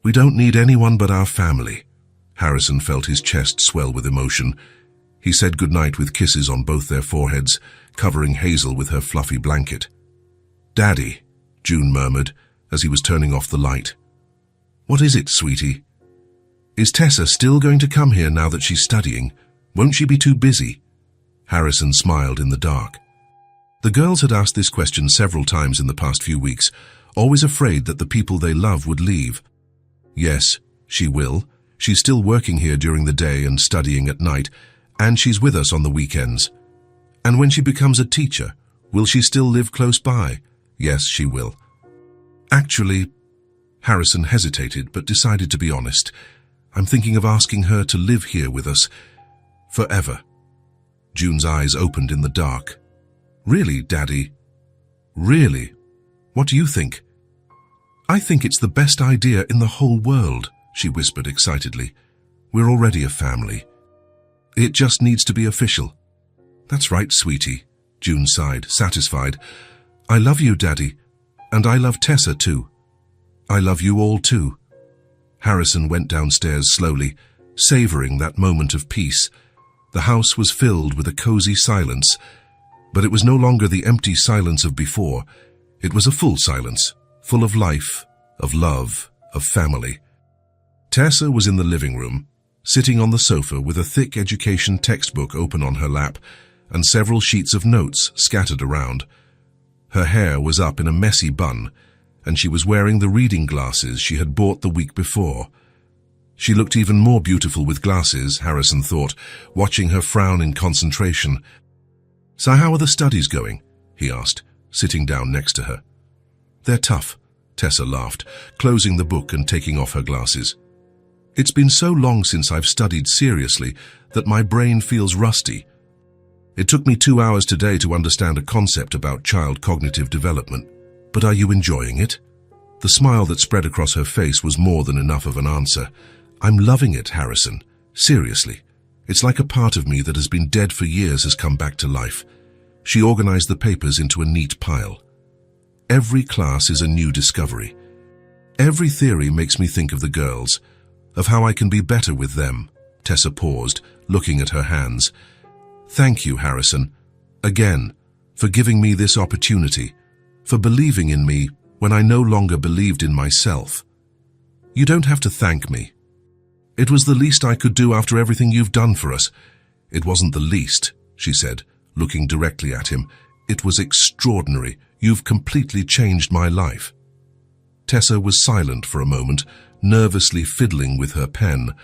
"We don't need anyone but our family." Harrison felt his chest swell with emotion. He said goodnight with kisses on both their foreheads, covering Hazel with her fluffy blanket. "Daddy," June murmured as he was turning off the light. "What is it, sweetie?" "Is Tessa still going to come here now that she's studying? Won't she be too busy?" Harrison smiled in the dark. The girls had asked this question several times in the past few weeks, always afraid that the people they love would leave. "Yes, she will. She's still working here during the day and studying at night, and she's with us on the weekends." "And when she becomes a teacher, will she still live close by?" "Yes, she will." "Actually," Harrison hesitated but decided to be honest, "I'm thinking of asking her to live here with us forever." June's eyes opened in the dark. Really, Daddy? Really? What do you think? I think it's the best idea in the whole world, she whispered excitedly. We're already a family. It just needs to be official. That's right, sweetie, June sighed, satisfied. I love you, Daddy, and I love Tessa too. I love you all too. Harrison went downstairs slowly, savoring that moment of peace. The house was filled with a cozy silence, but it was no longer the empty silence of before. It was a full silence, full of life, of love, of family. Tessa was in the living room, sitting on the sofa with a thick education textbook open on her lap and several sheets of notes scattered around. Her hair was up in a messy bun, and she was wearing the reading glasses she had bought the week before. She looked even more beautiful with glasses, Harrison thought, watching her frown in concentration. So how are the studies going? He asked, sitting down next to her. They're tough, Tessa laughed, closing the book and taking off her glasses. It's been so long since I've studied seriously that my brain feels rusty. It took me 2 hours today to understand a concept about child cognitive development. But are you enjoying it? The smile that spread across her face was more than enough of an answer. I'm loving it, Harrison. Seriously. It's like a part of me that has been dead for years has come back to life. She organized the papers into a neat pile. Every class is a new discovery. Every theory makes me think of the girls, of how I can be better with them. Tessa paused, looking at her hands. Thank you, Harrison, again, for giving me this opportunity, for believing in me when I no longer believed in myself. You don't have to thank me. It was the least I could do after everything you've done for us. It wasn't the least, she said, looking directly at him. It was extraordinary. You've completely changed my life. Tessa was silent for a moment, nervously fiddling with her pen,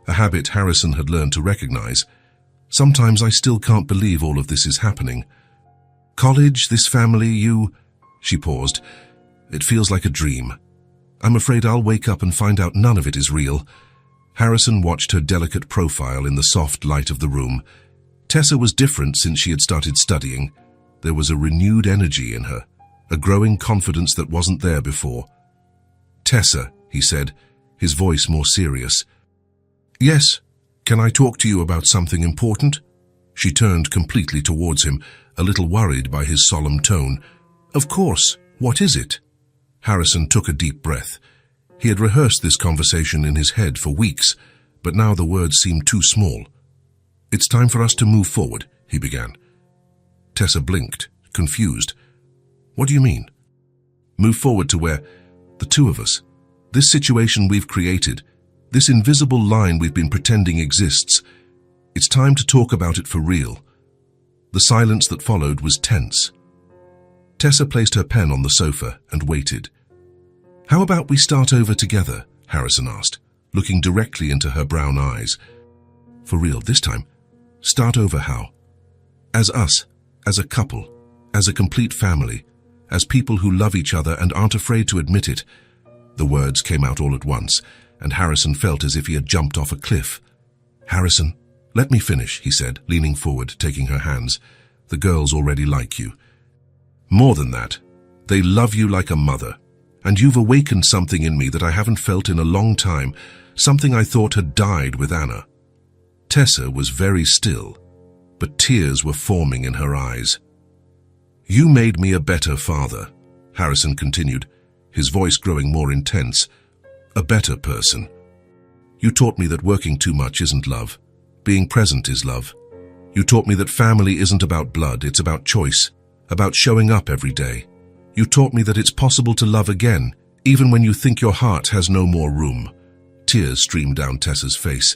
a habit Harrison had learned to recognize. Sometimes I still can't believe all of this is happening. College, this family, you... She paused. It feels like a dream. I'm afraid I'll wake up and find out none of it is real. Harrison watched her delicate profile in the soft light of the room. Tessa was different since she had started studying. There was a renewed energy in her, a growing confidence that wasn't there before. Tessa, he said, his voice more serious. Yes, can I talk to you about something important? She turned completely towards him, a little worried by his solemn tone. Of course, what is it? Harrison took a deep breath. He had rehearsed this conversation in his head for weeks, but now the words seemed too small. It's time for us to move forward, he began. Tessa blinked, confused. What do you mean? Move forward to where? The two of us. This situation we've created, this invisible line we've been pretending exists. It's time to talk about it for real. The silence that followed was tense. Tessa placed her pen on the sofa and waited. How about we start over together? Harrison asked, looking directly into her brown eyes. For real, this time. Start over how? As us, as a couple, as a complete family, as people who love each other and aren't afraid to admit it. The words came out all at once, and Harrison felt as if he had jumped off a cliff. Harrison, let me finish, he said, leaning forward, taking her hands. The girls already like you. More than that, they love you like a mother. And you've awakened something in me that I haven't felt in a long time, something I thought had died with Anna. Tessa was very still, but tears were forming in her eyes. You made me a better father, Harrison continued, his voice growing more intense. A better person. You taught me that working too much isn't love. Being present is love. You taught me that family isn't about blood, it's about choice, about showing up every day. You taught me that it's possible to love again, even when you think your heart has no more room. Tears streamed down Tessa's face.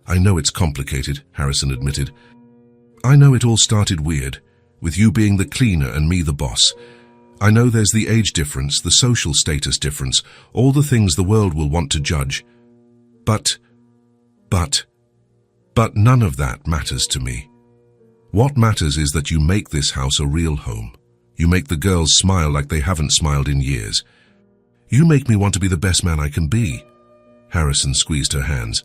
I know it's complicated, Harrison admitted. I know it all started weird, with you being the cleaner and me the boss. I know there's the age difference, the social status difference, all the things the world will want to judge. But none of that matters to me. What matters is that you make this house a real home. You make the girls smile like they haven't smiled in years. You make me want to be the best man I can be. Harrison squeezed her hands.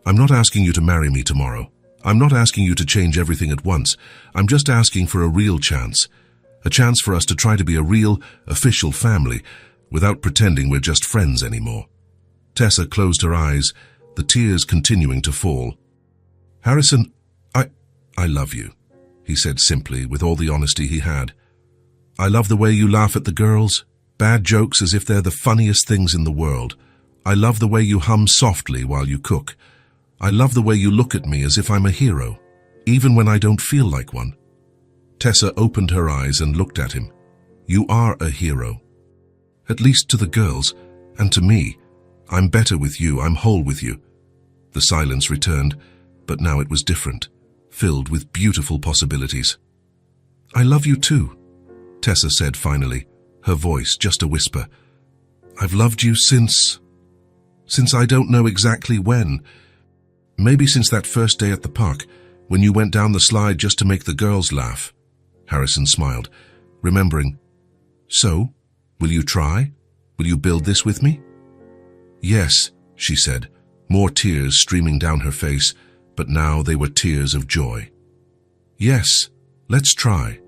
I'm not asking you to marry me tomorrow. I'm not asking you to change everything at once. I'm just asking for a real chance. A chance for us to try to be a real, official family without pretending we're just friends anymore. Tessa closed her eyes, the tears continuing to fall. Harrison, I love you, he said simply with all the honesty he had. I love the way you laugh at the girls, bad jokes as if they're the funniest things in the world. I love the way you hum softly while you cook. I love the way you look at me as if I'm a hero, even when I don't feel like one. Tessa opened her eyes and looked at him. You are a hero. At least to the girls, and to me. I'm better with you, I'm whole with you. The silence returned, but now it was different, filled with beautiful possibilities. I love you too, Tessa said finally, her voice just a whisper. I've loved you since I don't know exactly when. Maybe since that first day at the park, when you went down the slide just to make the girls laugh. Harrison smiled, remembering. So, will you try? Will you build this with me? Yes, she said, more tears streaming down her face, but now they were tears of joy. Yes, let's try.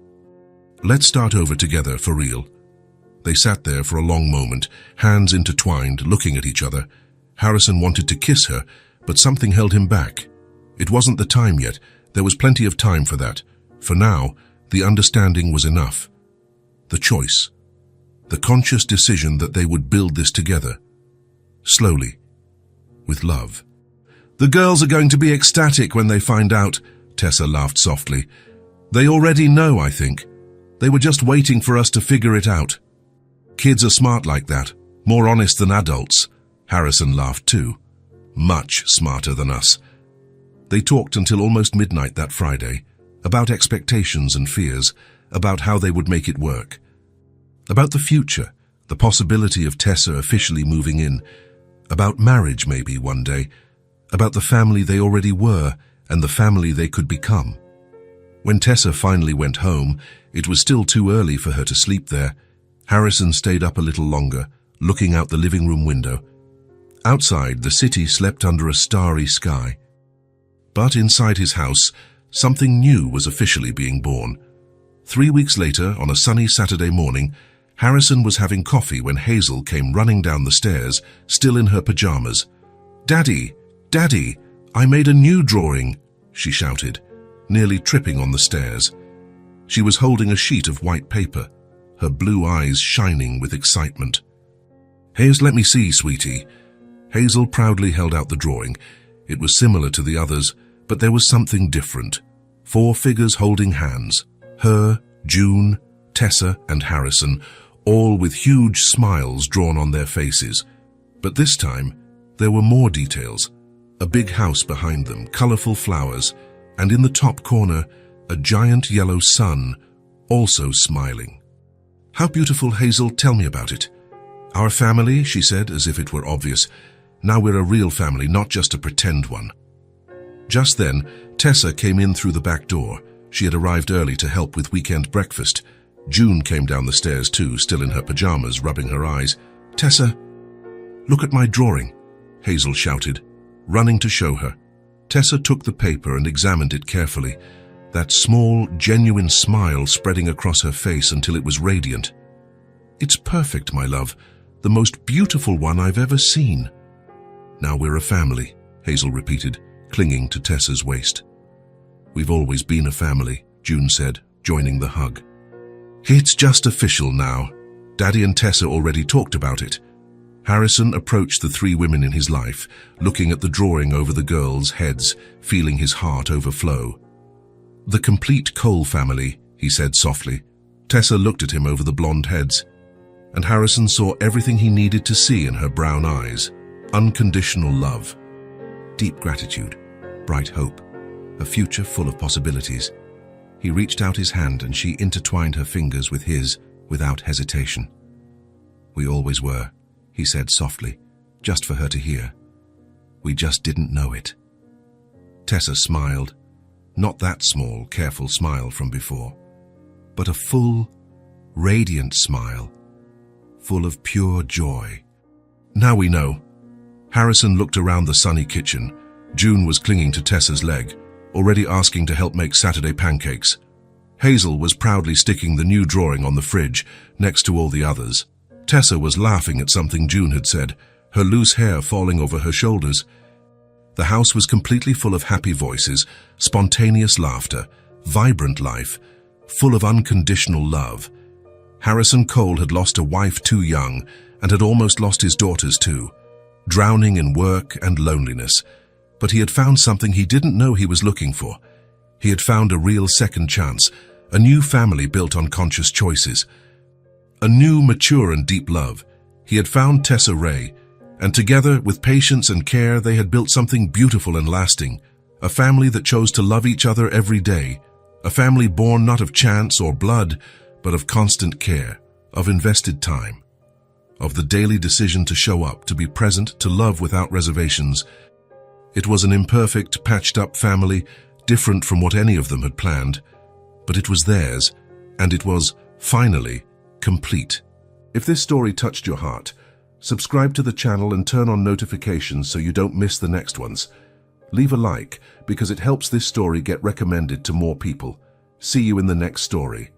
Let's start over together for real. They sat there for a long moment, hands intertwined, looking at each other. Harrison wanted to kiss her, but something held him back. It wasn't the time yet. There was plenty of time for that. For now, the understanding was enough. The choice. The conscious decision that they would build this together. Slowly. With love. The girls are going to be ecstatic when they find out, Tessa laughed softly. They already know, I think. They were just waiting for us to figure it out. Kids are smart like that, more honest than adults. Harrison laughed too. Much smarter than us. They talked until almost midnight that Friday, about expectations and fears, about how they would make it work. About the future, the possibility of Tessa officially moving in, about marriage maybe one day, about the family they already were and the family they could become. When Tessa finally went home, it was still too early for her to sleep there. Harrison stayed up a little longer, looking out the living room window. Outside, the city slept under a starry sky. But inside his house, something new was officially being born. 3 weeks later, on a sunny Saturday morning, Harrison was having coffee when Hazel came running down the stairs, still in her pajamas. "Daddy, Daddy, I made a new drawing," she shouted, nearly tripping on the stairs. She was holding a sheet of white paper, her blue eyes shining with excitement. "Here's, let me see, sweetie." Hazel proudly held out the drawing. It was similar to the others, but there was something different. 4 figures holding hands. Her, June, Tessa, and Harrison, all with huge smiles drawn on their faces. But this time, there were more details. A big house behind them, colorful flowers, and in the top corner, a giant yellow sun, also smiling. "How beautiful, Hazel, tell me about it." "Our family," she said, as if it were obvious. "Now we're a real family, not just a pretend one." Just then, Tessa came in through the back door. She had arrived early to help with weekend breakfast. June came down the stairs too, still in her pajamas, rubbing her eyes. "Tessa, look at my drawing," Hazel shouted, running to show her. Tessa took the paper and examined it carefully, that small, genuine smile spreading across her face until it was radiant. "It's perfect, my love, the most beautiful one I've ever seen." "Now we're a family," Hazel repeated, clinging to Tessa's waist. "We've always been a family," June said, joining the hug. "It's just official now. Daddy and Tessa already talked about it." Harrison approached the 3 women in his life, looking at the drawing over the girls' heads, feeling his heart overflow. "The complete Cole family," he said softly. Tessa looked at him over the blonde heads, and Harrison saw everything he needed to see in her brown eyes. Unconditional love, deep gratitude, bright hope, a future full of possibilities. He reached out his hand and she intertwined her fingers with his without hesitation. "We always were," he said softly, just for her to hear. "We just didn't know it." Tessa smiled, not that small, careful smile from before, but a full, radiant smile, full of pure joy. "Now we know." Harrison looked around the sunny kitchen. June was clinging to Tessa's leg, already asking to help make Saturday pancakes. Hazel was proudly sticking the new drawing on the fridge next to all the others. Tessa was laughing at something June had said, her loose hair falling over her shoulders. The house was completely full of happy voices, spontaneous laughter, vibrant life, full of unconditional love. Harrison Cole had lost a wife too young and had almost lost his daughters too, drowning in work and loneliness. But he had found something he didn't know he was looking for. He had found a real second chance, a new family built on conscious choices, a new, mature and deep love. He had found Tessa Ray, and together, with patience and care, they had built something beautiful and lasting, a family that chose to love each other every day, a family born not of chance or blood, but of constant care, of invested time, of the daily decision to show up, to be present, to love without reservations. It was an imperfect, patched-up family, different from what any of them had planned, but it was theirs, and it was, finally, complete. If this story touched your heart, subscribe to the channel and turn on notifications so you don't miss the next ones. Leave a like, because it helps this story get recommended to more people. See you in the next story.